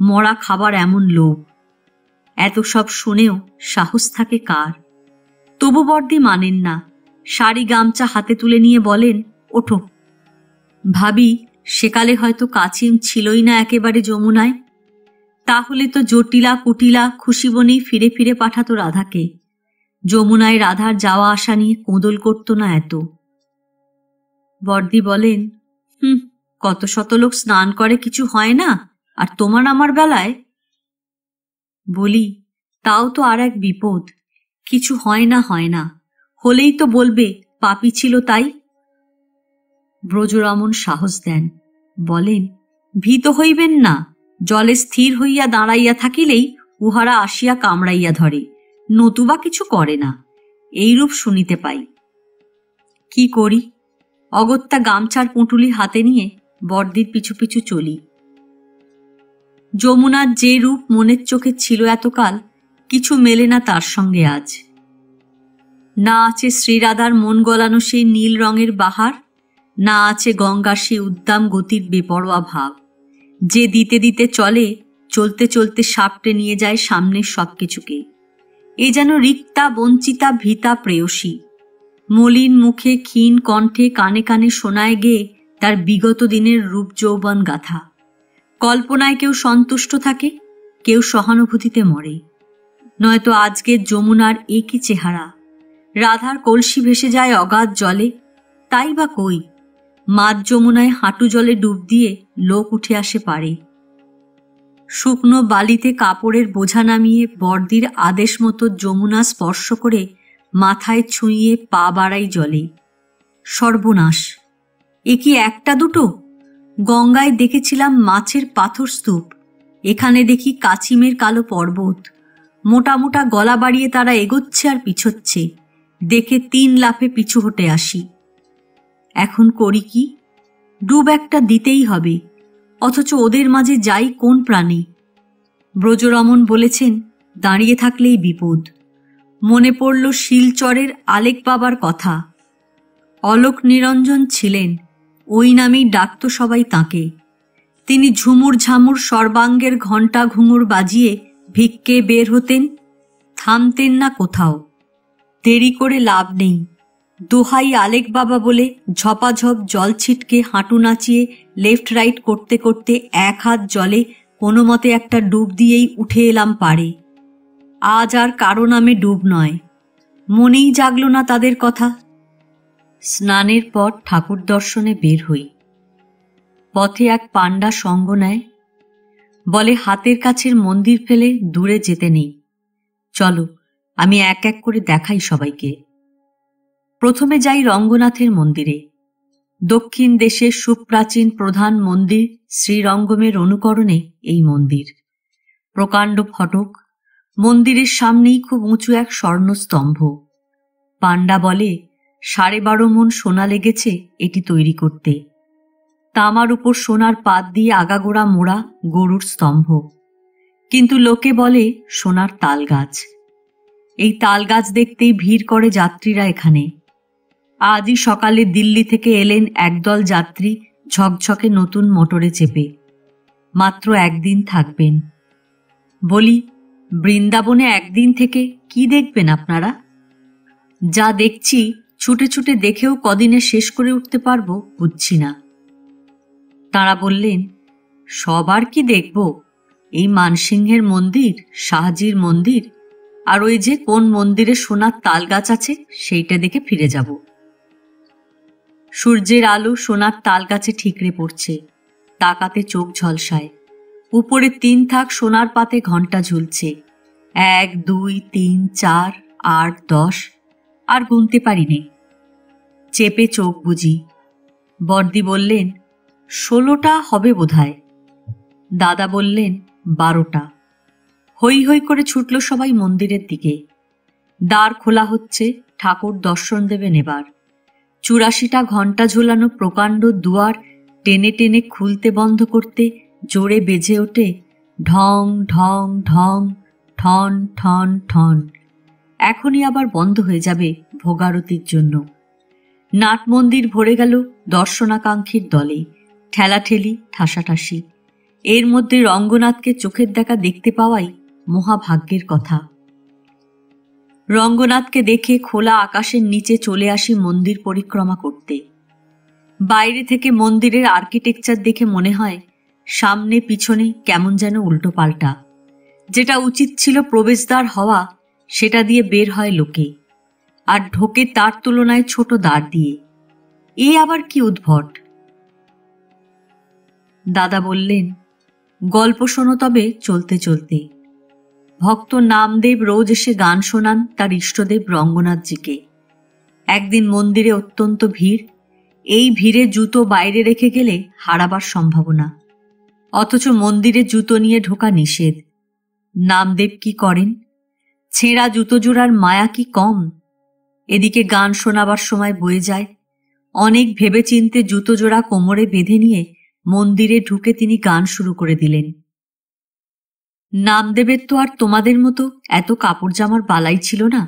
Speaker 1: মরা খাবার এমন লোভ। এত সব শুনেও সাহস থাকে কার? তবু বড়দি মানেন না। শাড়ি গামছা হাতে তুলে নিয়ে বলেন, ওঠো। ভাবি, সেকালে হয়তো কাছিম ছিলই না একেবারে যমুনায়। তাহলে তো জটিলা কুটিলা খুশিবনেই ফিরে ফিরে পাঠাতো রাধাকে। যমুনায় রাধার যাওয়া আসা নিয়ে কোঁদল করতো না এত। বড়দি বলেন, কত শত লোক স্নান করে, কিছু হয় না, আর তোমার আমার বেলায়? বলি, তাও তো আর এক বিপদ। কিছু হয় না, হলেই তো বলবে পাপী ছিল তাই। ব্রজরমণ সাহস দেন, বলেন, ভীত হইবেন না। জলে স্থির হইয়া দাঁড়াইয়া থাকিলেই উহারা আসিয়া কামড়াইয়া ধরে, নতুবা কিছু করে না, এইরূপ শুনিতে পাই। কি করি? অগত্যা গামছার পুঁটুলি হাতে নিয়ে বড়দির পিছু পিছু চলি। যমুনার যে রূপ মনের চোখে ছিল এতকাল, কিছু মেলে না তার সঙ্গে আজ। না আছে শ্রীরাধার মন গলানো সেই নীল রঙের বাহার, না আছে গঙ্গার সেই উদ্দাম গতির বেপরোয়া ভাব, যে দিতে দিতে চলে, চলতে চলতে সাপটে নিয়ে যায় সামনের সব কিছুকে। এ যেন রিক্তা, বঞ্চিতা, ভীতা প্রেয়সী। মলিন মুখে, ক্ষীণ কণ্ঠে, কানে কানে শোনায় গেয়ে তার বিগত দিনের রূপ যৌবন গাথা। কল্পনায় কেউ সন্তুষ্ট থাকে, কেউ সহানুভূতিতে মরে। নয়তো আজকের যমুনার একই চেহারা। রাধার কলসি ভেসে যায় অগাধ জলে, তাই বা কই, মাঝ যমুনায় হাঁটু জলে ডুব দিয়ে লোক উঠে আসে পারে। শুকনো বালিতে কাপড়ের বোঝা নামিয়ে বর্দির আদেশ মতো যমুনা স্পর্শ করে মাথায় ছুঁয়ে পা বাড়াই জলে। সর্বনাশ! এ কি একটা দুটো? গঙ্গায় দেখেছিলাম মাছের পাথর স্তূপ, এখানে দেখি কাছিমের কালো পর্বত। মোটা মোটা গলা বাড়িয়ে তারা এগোচ্ছে আর পিছোচ্ছে, দেখে 3 লাফে পিছু হটে আসি। এখন করি কি? ডুব একটা দিতেই হবে, অথচ ওদের মাঝে যাই কোন প্রাণী? ব্রজরমণ বলেছেন দাঁড়িয়ে থাকলেই বিপদ। মনে পড়ল শিলচরের আলেক বাবার কথা। অলোক নিরঞ্জন ছিলেন, ওই নামেই ডাকত সবাই তাঁকে। তিনি ঝুমুর ঝামুর সর্বাঙ্গের ঘণ্টা ঘুঙুর বাজিয়ে ভিক্ষে বের হতেন, থামতেন না কোথাও। দেরি করে লাভ নেই, দোহাই আলেক বাবা বলে ঝপাঝপ জল ছিটকে হাঁটু নাচিয়ে লেফট রাইট করতে করতে 1 হাত জলে কোনো মতে একটা ডুব দিয়েই উঠে এলাম পারে। আজ আর কারো নামে ডুব নয়। মনেই জাগল না তাদের কথা। স্নানের পর ঠাকুর দর্শনে বের হই। পথে এক পাণ্ডা সঙ্গ নেয়, বলে হাতের কাছের মন্দির ফেলে দূরে যেতে নেই, চলো আমি এক এক করে দেখাই সবাইকে। প্রথমে যাই রঙ্গনাথের মন্দিরে। দক্ষিণ দেশের সুপ্রাচীন প্রধান মন্দির শ্রীরঙ্গমের অনুকরণে এই মন্দির। প্রকাণ্ড ফটক, মন্দিরের সামনেই খুব উঁচু এক স্বর্ণস্তম্ভ। পাণ্ডা বলে 12.5 মণ সোনা লেগেছে এটি তৈরি করতে। তামার উপর সোনার পাত দিয়ে আগাগোড়া মোড়া গরুর স্তম্ভ, কিন্তু লোকে বলে সোনার তাল গাছ। এই তাল গাছ দেখতেই ভিড় করে যাত্রীরা এখানে। আজই সকালে দিল্লি থেকে এলেন একদল যাত্রী ঝকঝকে নতুন মোটরে চেপে। মাত্র 1 দিন থাকবেন। বলি, বৃন্দাবনে 1 দিন থেকে কি দেখবেন আপনারা? যা দেখছি ছুটে ছুটে দেখেও কদিনে শেষ করে উঠতে পারবো বুঝছি না। তাঁরা বললেন, সবার কি দেখব? এই মানসিংহের মন্দির, শাহজির মন্দির, আর ওই যে কোন মন্দিরে সোনার তাল গাছ আছে সেইটা দেখে ফিরে যাব। সূর্যের আলো সোনার তাল গাছে ঠিকরে পড়ছে, তাকাতে চোখ ঝলসায়। উপরে 3 থাক সোনার পাতে ঘণ্টা ঝুলছে, 1, 2, 3, 4, 8, 10, আর গুনতে পারিনি। চেপে চোখ বুঝি। বর্দি বললেন 16টা হবে বোধহয়। দাদা বললেন 12টা। হৈ হৈ করে ছুটল সবাই মন্দিরের দিকে। দ্বার খোলা হচ্ছে, ঠাকুর দর্শন দেবেন এবার। 84টা ঘণ্টা ঝোলানো প্রকাণ্ড দুয়ার টেনে টেনে খুলতে বন্ধ করতে জোরে বেজে ওঠে ঢং ঢং ঢং, ঠন ঠন ঠন। এখনই আবার বন্ধ হয়ে যাবে ভোগারতির জন্য। নাট মন্দির ভরে গেল দর্শনাকাঙ্ক্ষীর দলে, ঠেলাঠেলি, ঠাসাঠাসি। এর মধ্যে রঙ্গনাথকে চোখের দেখা দেখতে পাওয়াই মহাভাগ্যের কথা। রঙ্গনাথকে দেখে খোলা আকাশের নিচে চলে আসি মন্দির পরিক্রমা করতে। বাইরে থেকে মন্দিরের আর্কিটেকচার দেখে মনে হয় সামনে পিছনে কেমন যেন উল্টো পাল্টা। যেটা উচিত ছিল প্রবেশদ্বার হওয়া, সেটা দিয়ে বের হয় লোকে, আর ঢোকে তার তুলনায় ছোট দ্বার দিয়ে। এ আবার কি উদ্ভট! দাদা বললেন, গল্প শোনো তবে চলতে চলতে। ভক্ত নামদেব রোজ এসে গান শোনান তার ইষ্টদেব রঙ্গনাথজিকে। একদিন মন্দিরে অত্যন্ত ভিড়। এই ভিড়ে জুতো বাইরে রেখে গেলে হারাবার সম্ভাবনা, অথচ মন্দিরে জুতো নিয়ে ঢোকা নিষেধ। নামদেব কি করেন? ছেঁড়া জুতো জোড়ার মায়া কি কম? এদিকে গান শোনাবার সময় বয়ে যায়। অনেক ভেবেচিন্তে জুতো জোড়া কোমরে বেঁধে নিয়ে মন্দিরে ঢুকে তিনি গান শুরু করে দিলেন। নামদেবের তো আর তোমাদের মতো এত কাপড় জামার বালাই ছিল না।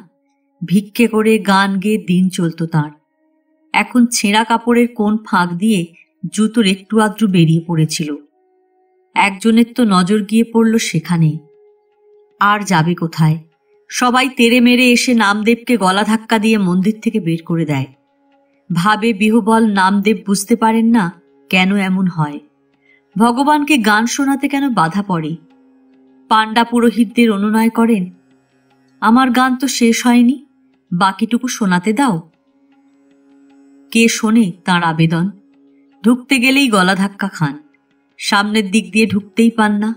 Speaker 1: ভিক্ষে করে গান গেয়ে দিন চলত তাঁর। এখন ছেঁড়া কাপড়ের কোণ ফাঁক দিয়ে জুতোর একটু আদ্রু বেরিয়ে পড়েছিল। একজনের তো নজর গিয়ে পড়ল সেখানে। আর যাবে কোথায়? সবাই তেড়ে মেরে এসে নামদেবকে গলা ধাক্কা দিয়ে মন্দির থেকে বের করে দেয়। ভাবে বিহ্বল নামদেব বুঝতে পারেন না কেন এমন হয়। ভগবানকে গান শোনাতে কেন বাধা পড়ে? পাণ্ডা পুরোহিতদের অনুনয় করেন, আমার গান তো শেষ হয়নি, বাকিটুকু শোনাতে দাও। কে শোনে তাঁর আবেদন? ঢুকতে গেলেই গলা ধাক্কা খান, সামনের দিক দিয়ে ঢুকতেই পান না।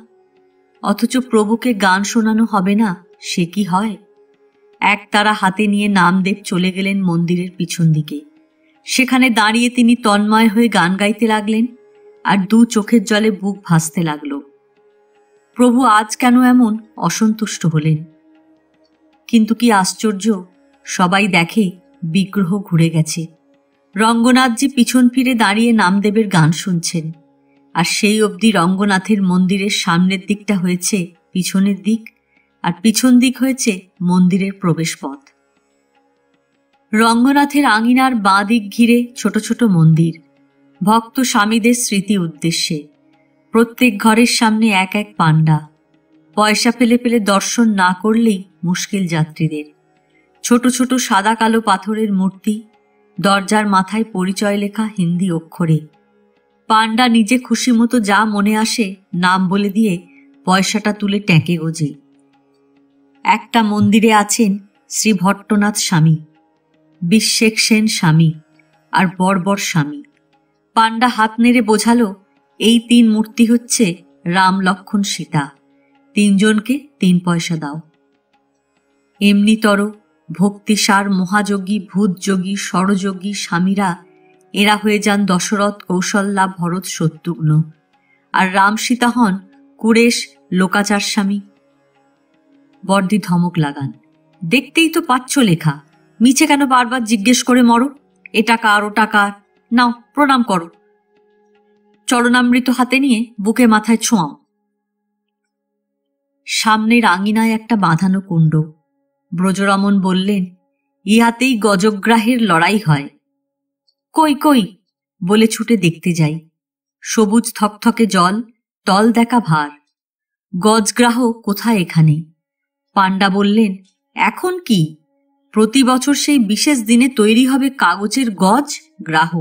Speaker 1: অথচ প্রভুকে গান শোনানো হবে না, সে কি হয়? একতারা হাতে নিয়ে নামদেব চলে গেলেন মন্দিরের পিছন দিকে। সেখানে দাঁড়িয়ে তিনি তন্ময় হয়ে গান গাইতে লাগলেন, আর দু চোখের জলে বুক ভাসতে লাগল। প্রভু আজ কেন এমন অসন্তুষ্ট হলেন? কিন্তু কি আশ্চর্য, সবাই দেখে বিগ্রহ ঘুরে গেছে। রঙ্গনাথজি পিছন ফিরে দাঁড়িয়ে নামদেবের গান শুনছেন, আর সেই অবধি রঙ্গনাথের মন্দিরের সামনের দিকটা হয়েছে পিছনের দিক, আর পিছন দিক হয়েছে মন্দিরের প্রবেশপথ। রঙ্গনাথের আঙিনার বাঁ দিক ঘিরে ছোট ছোট মন্দির, ভক্ত স্বামীদের স্মৃতি উদ্দেশ্যে। প্রত্যেক ঘরের সামনে এক এক পাণ্ডা। পয়সা ফেলে ফেলে দর্শন না করলেই মুশকিল যাত্রীদের। ছোট ছোট সাদা কালো পাথরের মূর্তি, দরজার মাথায় পরিচয় লেখা হিন্দি অক্ষরে। পাণ্ডা নিজে খুশি মতো যা মনে আসে নাম বলে দিয়ে পয়সাটা তুলে ট্যাঁকে গোজে। একটা মন্দিরে আছেন শ্রী ভট্টনাথ স্বামী, বিশ্বেক সেন স্বামী আর বর্বর স্বামী। পাণ্ডা হাত নেড়ে বোঝালো, এই তিন মূর্তি হচ্ছে রাম লক্ষ্মণ সীতা, তিনজনকে 3 পয়সা দাও। এমনিতর ভক্তিসার মহাযোগী ভূতযোগী ষড়যোগী স্বামীরা এরা হয়ে যান দশরথ কৌশল্যা ভরত শত্রুঘ্ন, আর রাম সীতা হন কুরেশ লোকাচার স্বামী। বর্দি ধমক লাগান, দেখতেই তো পাচ্ছ লেখা, মিছে কেন বারবার জিজ্ঞেস করে মরো? এ টাকা আর ও টাকা, নাও প্রণাম করো। চরণামৃত হাতে নিয়ে বুকে মাথায় ছোঁয়াও। সামনের আঙিনায় একটা বাঁধানো কুণ্ড। ব্রজরমণ বললেন, ইহাতেই গজগ্রাহের লড়াই হয়। কই কই বলে ছুটে দেখতে যাই। সবুজ থকথকে জল, তল দেখা ভার। গজগ্রাহ কোথায় এখানে? পাণ্ডা বললেন, এখন কি? প্রতি বছর সেই বিশেষ দিনে তৈরি হবে কাগজের গজ গ্রাহ।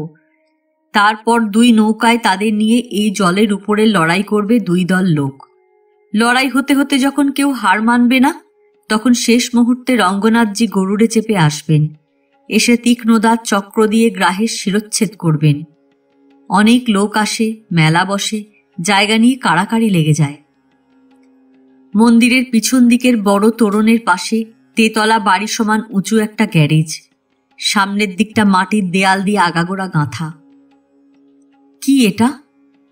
Speaker 1: তারপর 2 নৌকায় তাদের নিয়ে এই জলের উপরে লড়াই করবে 2 দল লোক। লড়াই হতে হতে যখন কেউ হার মানবে না, তখন শেষ মুহূর্তে রঙ্গনাথজি গরুড়ে চেপে আসবেন, এসে তীক্ষ্ণদার চক্র দিয়ে গ্রাহের শিরচ্ছেদ করবেন। অনেক লোক আসে, মেলা বসে, জায়গা নিয়ে কাড়াকাড়ি লেগে যায়। মন্দিরের পিছন দিকের বড় তোরণের পাশে তেতলা বাড়ি সমান উঁচু একটা গ্যারেজ। সামনের দিকটা মাটির দেয়াল দিয়ে আগাগোড়া গাঁথা। কি এটা?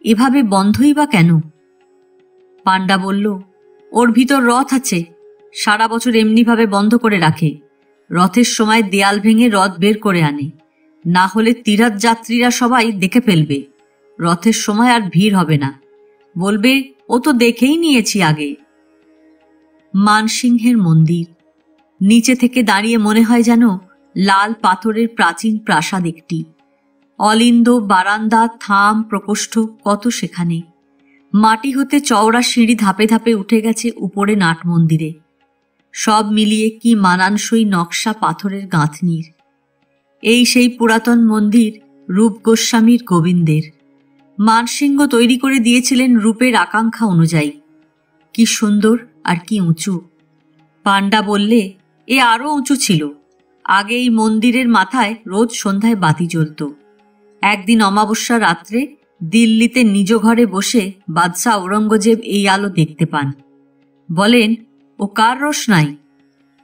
Speaker 1: এভাবে বন্ধই বা কেন? পাণ্ডা বলল, ওর ভিতর রথ আছে, সারা বছর এমনিভাবে বন্ধ করে রাখে। রথের সময় দেয়াল ভেঙে রথ বের করে আনে, না হলে তীর্থযাত্রীরা সবাই দেখে ফেলবে। রথের সময় আর ভিড় হবে না, বলবে ও তো দেখেই নিয়েছি আগে। মানসিংহের মন্দির। নিচে থেকে দাঁড়িয়ে মনে হয় যেন লাল পাথরের প্রাচীন প্রাসাদ একটি। অলিন্দ, বারান্দা, থাম, প্রকোষ্ঠ কত সেখানে। মাটি হতে চওড়া সিঁড়ি ধাপে ধাপে উঠে গেছে উপরে নাট মন্দিরে। সব মিলিয়ে কি মানানসই নকশা পাথরের গাঁথনির। এই সেই পুরাতন মন্দির রূপ গোস্বামীর গোবিন্দের। মানসিংহ তৈরি করে দিয়েছিলেন রূপের আকাঙ্ক্ষা অনুযায়ী। কি সুন্দর আর কি উঁচু! পাণ্ডা বললে, এ আরো উঁচু ছিল। আগে এই মন্দিরের মাথায় রোজ সন্ধ্যায় বাতি জ্বলত। একদিন অমাবস্যা রাত্রে দিল্লিতে নিজ ঘরে বসে বাদশাহ ঔরঙ্গজেব এই আলো দেখতে পান। বলেন, ও কার রোশনাই?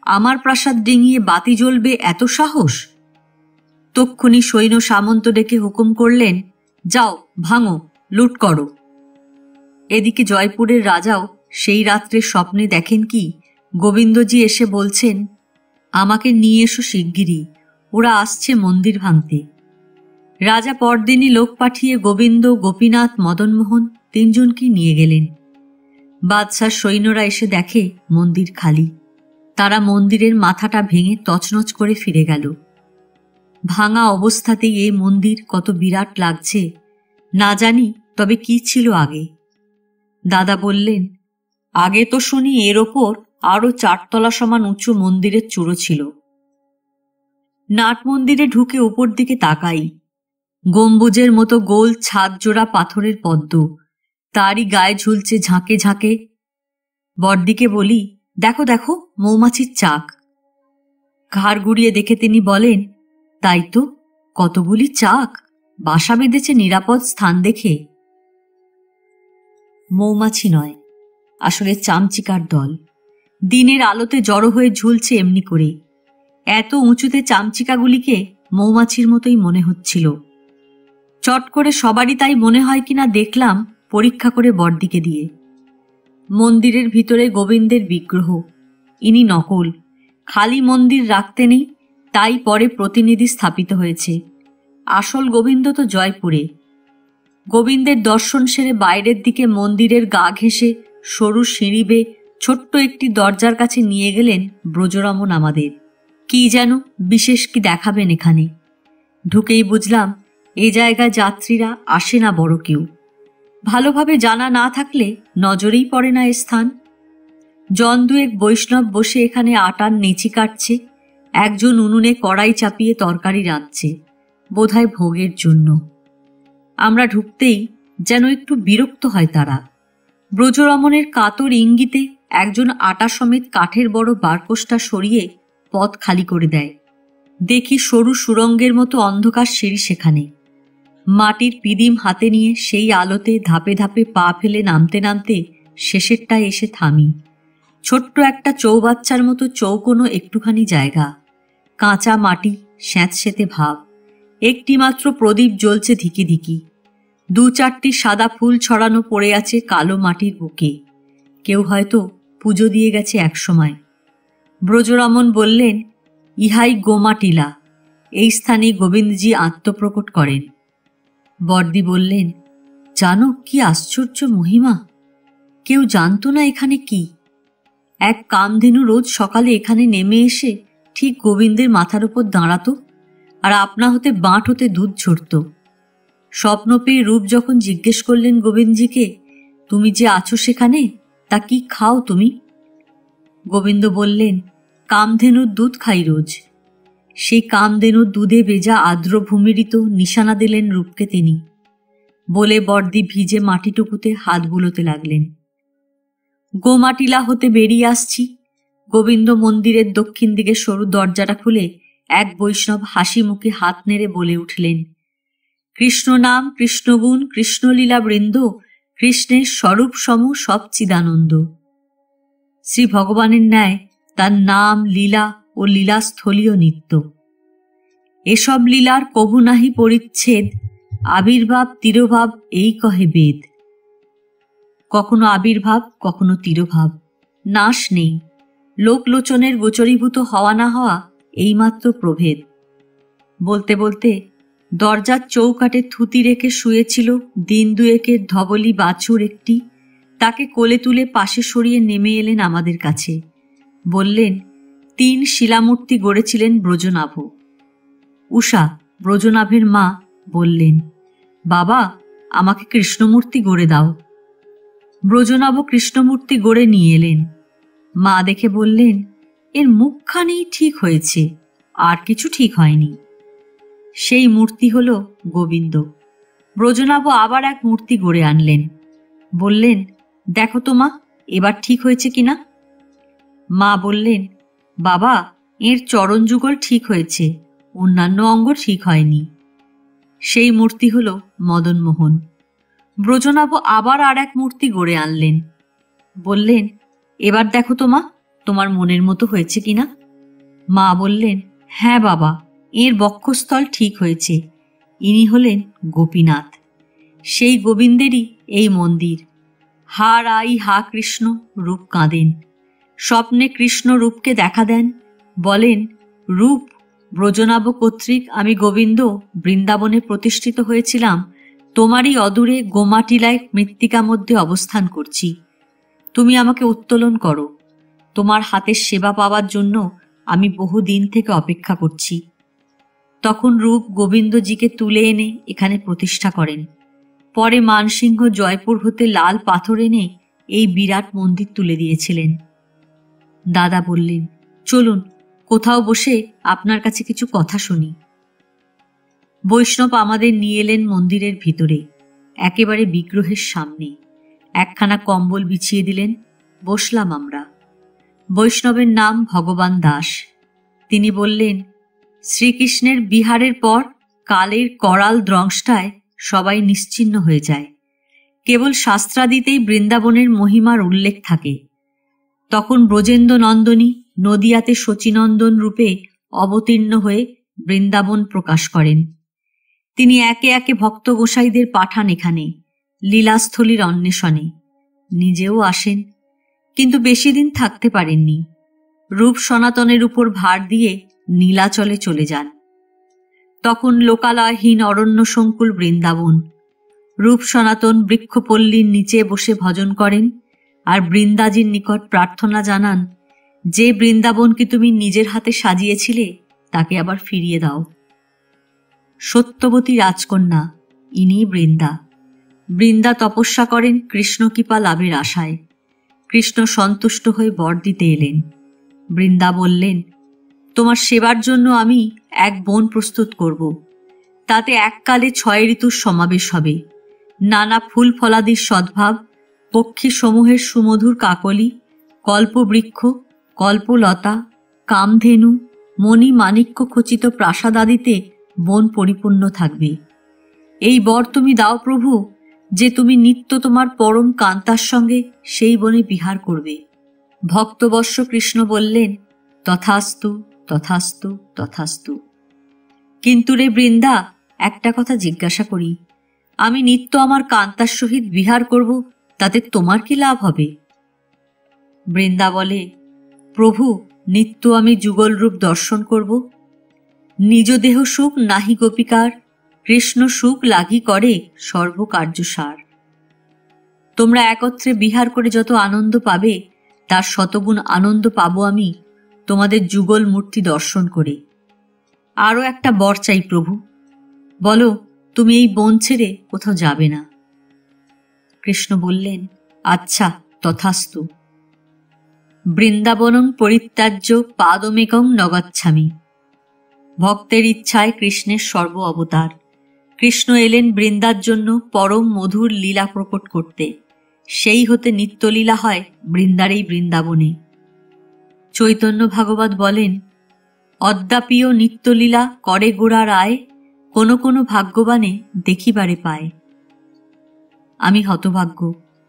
Speaker 1: আমার প্রাসাদ ডিঙিয়ে বাতি জ্বলবে এত সাহস? তক্ষুনি সৈন্য সামন্ত ডেকে হুকুম করলেন, যাও ভাঙো, লুট করো। এদিকে জয়পুরের রাজাও সেই রাত্রে স্বপ্নে দেখেন কি গোবিন্দজি এসে বলছেন, আমাকে নিয়ে এসো শিগগিরই, ওরা আসছে মন্দির ভাঙতে। রাজা পরদিনই লোক পাঠিয়ে গোবিন্দ, গোপীনাথ, মদনমোহন 3 জনকে নিয়ে গেলেন। বাদশার সৈন্যরা এসে দেখে মন্দির খালি। তারা মন্দিরের মাথাটা ভেঙে তছনছ করে ফিরে গেল। ভাঙা অবস্থাতেই এই মন্দির কত বিরাট লাগছে না জানি, তবে কি ছিল আগে? দাদা বললেন, আগে তো শুনি এর ওপর আরো 4 তলা সমান উঁচু মন্দিরের চূড়ো ছিল। নাট মন্দিরে ঢুকে উপর দিকে তাকাই, গম্বুজের মতো গোল ছাদ জোড়া পাথরের পদ্ম, তারই গায়ে ঝুলছে ঝাঁকে ঝাঁকে। বড়দিকে বলি, দেখো দেখো, মৌমাছির চাক। ঘাড় ঘুরিয়ে দেখে তিনি বলেন, তাই তো, কতগুলি চাক, বাসা বেঁধেছে নিরাপদ স্থান দেখে। মৌমাছি নয়, আসলে চামচিকার দল। দিনের আলোতে জড়ো হয়ে ঝুলছে এমনি করে। এত উঁচুতে চামচিকাগুলিকে মৌমাছির মতোই মনে হচ্ছিল। চট করে সবারই তাই মনে হয় কিনা দেখলাম পরীক্ষা করে বড়দিকে দিয়ে। মন্দিরের ভিতরে গোবিন্দের বিগ্রহ, ইনি নকল। খালি মন্দির রাখতে নেই, তাই পরে প্রতিনিধি স্থাপিত হয়েছে। আসল গোবিন্দ তো জয়পুরে। গোবিন্দের দর্শন সেরে বাইরের দিকে মন্দিরের গা ঘেঁষে সরু সিঁড়ি বেয়ে ছোট্ট একটি দরজার কাছে নিয়ে গেলেন ব্রজরমন আমাদের। কি যেন বিশেষ কি দেখাবেন এখানে। ঢুকেই বুঝলাম এ জায়গায় যাত্রীরা আসে না বড় কেউ। ভালোভাবে জানা না থাকলে নজরেই পড়ে না এ স্থান। জন দুয়েক বৈষ্ণব বসে এখানে আটার নেচি কাটছে, একজন উনুনে কড়াই চাপিয়ে তরকারি রাঁধছে, বোধহয় ভোগের জন্য। আমরা ঢুকতেই যেন একটু বিরক্ত হয় তারা। ব্রজরমণের কাতর ইঙ্গিতে একজন আটা সমেত কাঠের বড় বারকোষ্টা সরিয়ে পথ খালি করে দেয়। দেখি সরু সুরঙ্গের মতো অন্ধকার সিঁড়ি সেখানে। মাটির পিদিম হাতে নিয়ে সেই আলোতে ধাপে ধাপে পা ফেলে নামতে নামতে শেষেরটায় এসে থামি। ছোট্ট একটা চৌবাচ্চার মতো চৌকোনো একটুখানি জায়গা, কাঁচা মাটি, স্যাঁতসেঁতে ভাব। একটি মাত্র প্রদীপ জ্বলছে ধিকি ধিকি। 2-4টি সাদা ফুল ছড়ানো পড়ে আছে কালো মাটির বুকে। কেউ হয়তো পুজো দিয়ে গেছে একসময়। ব্রজরমন বললেন, ইহাই গোমাটিলা, এই স্থানে গোবিন্দজি আত্মপ্রকট করেন। বড়দি বললেন, জানো কি আশ্চর্য মহিমা, কেউ জানতো না এখানে কি। এক কামধেনু রোজ সকালে এখানে নেমে এসে ঠিক গোবিন্দের মাথার উপর দাঁড়াতো, আর আপনা হতে বাঁট হতে দুধ ঝরত। স্বপ্ন পেয়ে রূপ যখন জিজ্ঞেস করলেন গোবিন্দজিকে, তুমি যে আছো সেখানে, তা কি খাও তুমি? গোবিন্দ বললেন, কামধেনুর দুধ খাই রোজ। সেই কামধেনুর দুধে ভেজা আর্দ্র ভূমিরিত নিশানা দিলেন রূপকে তিনি। বলে বড়দি ভিজে মাটিটুকুতে হাত বুলোতে লাগলেন। গোমাটিলা হতে বেরিয়ে আসছি। গোবিন্দ মন্দিরের দক্ষিণ দিকে সরু দরজাটা খুলে এক বৈষ্ণব হাসি মুখে হাত নেড়ে বলে উঠলেন, কৃষ্ণ নাম, কৃষ্ণগুণ, কৃষ্ণলীলা বৃন্দ, কৃষ্ণের স্বরূপ সম সব চিদানন্দ। শ্রী ভগবানের ন্যায় তার নাম, লীলা ও লীলাস্থলীয় নিত্য। এসব লীলার কভু নাহি পরিচ্ছেদ, আবির্ভাব তিরোভাব এই কহে বেদ। কখনো আবির্ভাব, কখনো তিরোভাব, নাশ নেই। লোকলোচনের গোচরীভূত হওয়া না হওয়া এইমাত্র প্রভেদ। বলতে বলতে দরজার চৌকাটে থুতি রেখে শুয়েছিল দিন দুয়েকের ধবলি বাছুর একটি, তাকে কোলে তুলে পাশে সরিয়ে নেমে এলেন আমাদের কাছে। বললেন, 3 শিলামূর্তি গড়েছিলেন ব্রজনাভ। উষা, ব্রজনাভের মা, বললেন, বাবা, আমাকে কৃষ্ণমূর্তি গড়ে দাও। ব্রজনাভ কৃষ্ণমূর্তি গড়ে নিয়ে এলেন। মা দেখে বললেন, এর মুখখানেই ঠিক হয়েছে, আর কিছু ঠিক হয়নি। সেই মূর্তি হল গোবিন্দ। ব্রজনাভ আবার এক মূর্তি গড়ে আনলেন। বললেন, দেখো তো মা, এবার ঠিক হয়েছে কিনা। মা বললেন, বাবা, এর চরণ যুগল ঠিক হয়েছে, অন্যান্য অঙ্গ ঠিক হয়নি। সেই মূর্তি হল মদনমোহন। ব্রজনাভ আবার আর এক মূর্তি গড়ে আনলেন। বললেন, এবার দেখো তো মা, তোমার মনের মতো হয়েছে কিনা। মা বললেন, হ্যাঁ বাবা, এর বক্ষস্থল ঠিক হয়েছে, ইনি হলেন গোপীনাথ। সেই গোবিন্দেরই এই মন্দির। হা রাই হা কৃষ্ণ রূপ কাঁদেন। স্বপ্নে কৃষ্ণ রূপকে দেখা দেন, বলেন, রূপ, ব্রজনাভ কর্তৃক আমি গোবিন্দ বৃন্দাবনে প্রতিষ্ঠিত হয়েছিলাম, তোমারই অদূরে গোমাটিলায় মৃত্তিকা মধ্যে অবস্থান করছি। তুমি আমাকে উত্তোলন করো। তোমার হাতের সেবা পাওয়ার জন্য আমি বহুদিন থেকে অপেক্ষা করছি। তখন রূপ গোবিন্দজিকে তুলে এনে এখানে প্রতিষ্ঠা করেন। পরে মানসিংহ জয়পুর হতে লাল পাথর এনে এই বিরাট মন্দির তুলে দিয়েছিলেন। দাদা বললেন, চলুন কোথাও বসে আপনার কাছে কিছু কথা শুনি। বৈষ্ণব আমাদের নিয়ে এলেন মন্দিরের ভিতরে, একেবারে বিগ্রহের সামনে। একখানা কম্বল বিছিয়ে দিলেন, বসলাম আমরা। বৈষ্ণবের নাম ভগবান দাস। তিনি বললেন, শ্রীকৃষ্ণের বিহারের পর কালের করাল দ্রংষ্টায় সবাই নিশ্চিহ্ন হয়ে যায়। কেবল শাস্ত্রাদিতেই বৃন্দাবনের মহিমার উল্লেখ থাকে। তখন ব্রজেন্দ্র নন্দনী নদিয়াতে শচীনন্দন রূপে অবতীর্ণ হয়ে বৃন্দাবন প্রকাশ করেন। তিনি একে একে ভক্ত গোসাইদের পাঠান এখানে লীলাস্থলীর অন্বেষণে। নিজেও আসেন, কিন্তু বেশি দিন থাকতে পারেননি। রূপ সনাতনের উপর ভার দিয়ে নীলাচলে চলে যান। তখন লোকালয়হীন অরণ্য সংকুল বৃন্দাবন। রূপ সনাতন বৃক্ষপল্লীর নিচে বসে ভজন করেন আর বৃন্দাজির নিকট প্রার্থনা জানান, যে বৃন্দাবনকে তুমি নিজের হাতে সাজিয়েছিলে তাকে আবার ফিরিয়ে দাও। সত্যবতী রাজকন্যা, ইনি বৃন্দা। বৃন্দা তপস্যা করেন কৃষ্ণকৃপা লাভের আশায়। কৃষ্ণ সন্তুষ্ট হয়ে বর দিতে এলেন। বৃন্দা বললেন, তোমার সেবার জন্য আমি এক বন প্রস্তুত করব। তাতে এককালে 6 ঋতুর সমাবেশ হবে। নানা ফুল ফলাদির সদ্ভাব, পক্ষী সমূহের সুমধুর কাকলি, কল্পবৃক্ষ, কল্পলতা, কামধেনু, মণি মাণিক্য খচিত প্রাসাদাদিতে বন পরিপূর্ণ থাকবে। এই বর তুমি দাও প্রভু, যে তুমি নিত্য তোমার পরম কান্তার সঙ্গে সেই বনে বিহার করবে। ভক্তবৎস কৃষ্ণ বললেন, তথাস্তু তথাস্তু তথাস্তু। কিন্তু রে বৃন্দা, একটা কথা জিজ্ঞাসা করি, আমি নিত্য আমার কান্তার সহিত বিহার করব, তাতে তোমার কি লাভ হবে? বৃন্দা বলে, প্রভু, নিত্য আমি যুগল রূপ দর্শন করব। নিজ দেহ সুখ নাহি গোপিকার, কৃষ্ণ সুখ লাগি করে সর্বকার্যসার। তোমরা একত্রে বিহার করে যত আনন্দ পাবে, তার শতগুণ আনন্দ পাবো আমি তোমাদের যুগল মূর্তি দর্শন করে। আরও একটা বর চাই প্রভু, বলো তুমি এই বন ছেড়ে কোথাও যাবে না। কৃষ্ণ বললেন, আচ্ছা, তথাস্তু। বৃন্দাবনং পরিত্যাজ্য পাদমেকং নগচ্ছামি। ভক্তের ইচ্ছায় কৃষ্ণের সর্ব অবতার। কৃষ্ণ এলেন বৃন্দার জন্য পরম মধুর লীলা প্রকট করতে। সেই হতে নিত্যলীলা হয় বৃন্দার এই বৃন্দাবনে। চৈতন্য ভাগবত বলেন, অদ্যাপিও নিত্যলীলা করে গোড়া রায়, কোনো কোনো ভাগ্যবানে দেখিবারে পায়। আমি হতভাগ্য।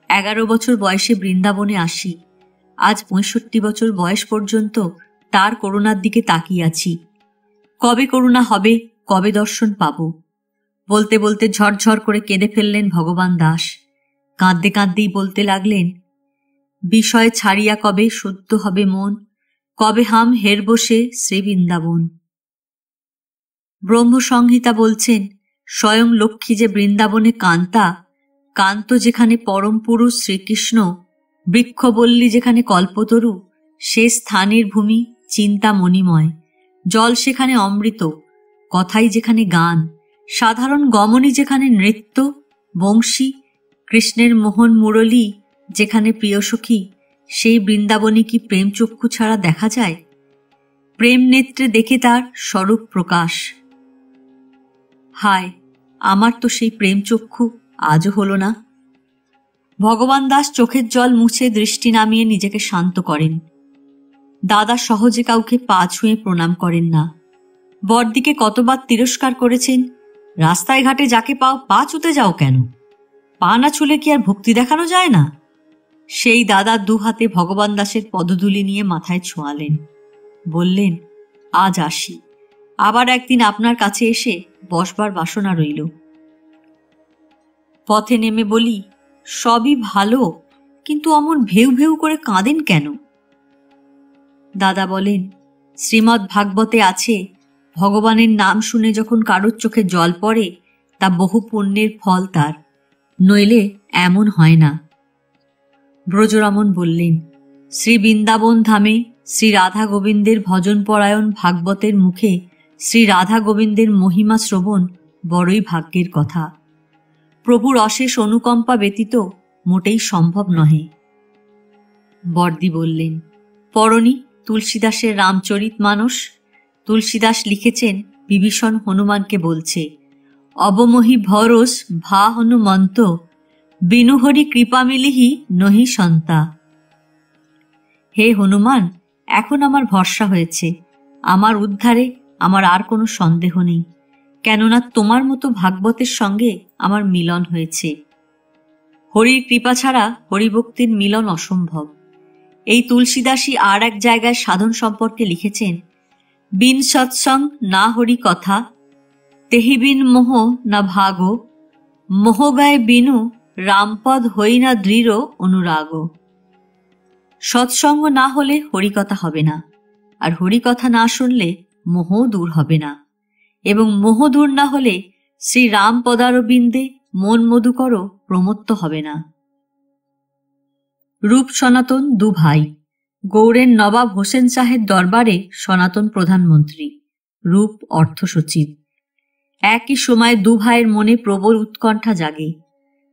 Speaker 1: 11 বছর বয়সে বৃন্দাবনে আসি। আজ 65 বছর বয়স পর্যন্ত তার করুণার দিকে তাকিয়ে আছি। কবে করুণা হবে, কবে দর্শন পাব? বলতে বলতে ঝরঝর করে কেঁদে ফেললেন ভগবান দাস। কাঁদতে কাঁদতেই বলতে লাগলেন, বিষয় ছাড়িয়া কবে শুদ্ধ হবে মন, কবে হাম হের বসে শ্রীবৃন্দাবন। ব্রহ্মসংহিতা বলছেন, স্বয়ং লক্ষ্মী যে বৃন্দাবনে কান্তা, কান্ত যেখানে পরম পুরুষ শ্রীকৃষ্ণ, বৃক্ষবল্লী যেখানে কল্পতরু, সে স্থানের ভূমি চিন্তা মণিময়, জল সেখানে অমৃত, কথাই যেখানে গান, সাধারণ গমনই যেখানে নৃত্য, বংশী, কৃষ্ণের মোহন মুরলী যেখানে প্রিয়সখী, সেই বৃন্দাবনে কি প্রেম চক্ষু ছাড়া দেখা যায়? প্রেম নেত্রে দেখে তার স্বরূপ প্রকাশ। হায়, আমার তো সেই প্রেম চক্ষু আজও হল না। ভগবান দাস চোখের জল মুছে দৃষ্টি নামিয়ে নিজেকে শান্ত করেন। দাদা সহজে কাউকে পা ছুঁয়ে প্রণাম করেন না। বরদিকে কতবার তিরস্কার করেছেন, রাস্তায় ঘাটে যাকে পাও পা ছুতে যাও কেন? পা না ছুলে কি আর ভক্তি দেখানো যায় না? সেই দাদা 2 হাতে ভগবান দাসের পদধূলি নিয়ে মাথায় ছোঁয়ালেন। বললেন, আজ আসি, আবার একদিন আপনার কাছে এসে বসবার বাসনা রইল। পথে নেমে বলি, সবই ভালো, কিন্তু অমন ভেউ ভেউ করে কাঁদেন কেন? দাদা বলেন, শ্রীমদ্ ভাগবতে আছে, ভগবানের নাম শুনে যখন কারোর চোখে জল পড়ে, তা বহু পুণ্যের ফল তার, নইলে এমন হয় না। ব্রজরমণ বললেন, শ্রী বৃন্দাবন ধামে শ্রী রাধা গোবিন্দের ভজনপরায়ণ ভাগবতের মুখে শ্রী রাধা গোবিন্দের মহিমা শ্রবণ বড়ই ভাগ্যের কথা। প্রভুর অশেষ অনুকম্পা ব্যতীত মোটেই সম্ভব নহে। বর্দি বললেন, পড়নি তুলসীদাসের রামচরিত মানস? তুলসীদাস লিখেছেন, বিভীষণ হনুমানকে বলছে, অবমহি ভরস ভা হনুমন্ত বিনুহরি কৃপা মিলিহি নহি সন্তা। হে হনুমান, এখন আমার ভরসা হয়েছে, আমার উদ্ধারে আমার আর কোনো সন্দেহ নেই, কেননা তোমার মতো ভাগবতের সঙ্গে আমার মিলন হয়েছে। হরির কৃপা ছাড়া হরিভক্তির মিলন অসম্ভব। এই তুলসীদাসী আর এক জায়গায় সাধন সম্পর্কে লিখেছেন, বিন সৎসং না হরি কথা, তেহি বিন মোহ না ভাগো, মোহগায় বিনু রামপদ হই না দৃঢ় অনুরাগ। সৎসঙ্গ না হলে হরিকথা হবে না, আর হরিকথা না শুনলে মোহ দূর হবে না, এবং মোহ দূর না হলে শ্রী রাম পদারবিন্দে মন মধুকর প্রমত্ত হবে না। রূপ সনাতন দু ভাই। গৌড়ের নবাব হোসেন শাহের দরবারে সনাতন প্রধানমন্ত্রী, রূপ অর্থ সচিব। একই সময় দু ভাইয়ের মনে প্রবল উৎকণ্ঠা জাগে।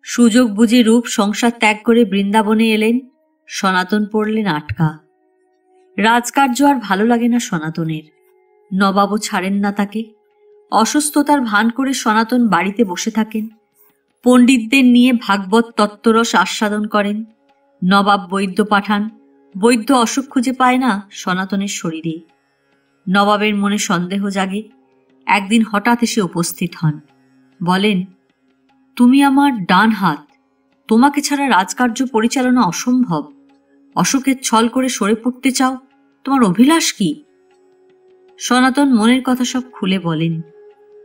Speaker 1: সুযোগ বুঝে রূপ সংসার ত্যাগ করে বৃন্দাবনে এলেন, সনাতন পড়লেন আটকা। রাজকার্য আর ভালো লাগে না সনাতনের, নবাবও ছাড়েন না তাকে। অসুস্থতার ভান করে সনাতন বাড়িতে বসে থাকেন, পণ্ডিতদের নিয়ে ভাগবত তত্ত্বরস আস্বাদন করেন। নবাব বৈদ্য পাঠান, বৈদ্য অসুখ খুঁজে পায় না সনাতনের শরীরে। নবাবের মনে সন্দেহ জাগে। একদিন হঠাৎ এসে উপস্থিত হন, বলেন, তুমি আমার ডান হাত, তোমাকে ছাড়া রাজকার্য পরিচালনা অসম্ভব। অসুখের ছল করে সরে পড়তে চাও, তোমার অভিলাষ কি? সনাতন মনের কথা সব খুলে বলেন।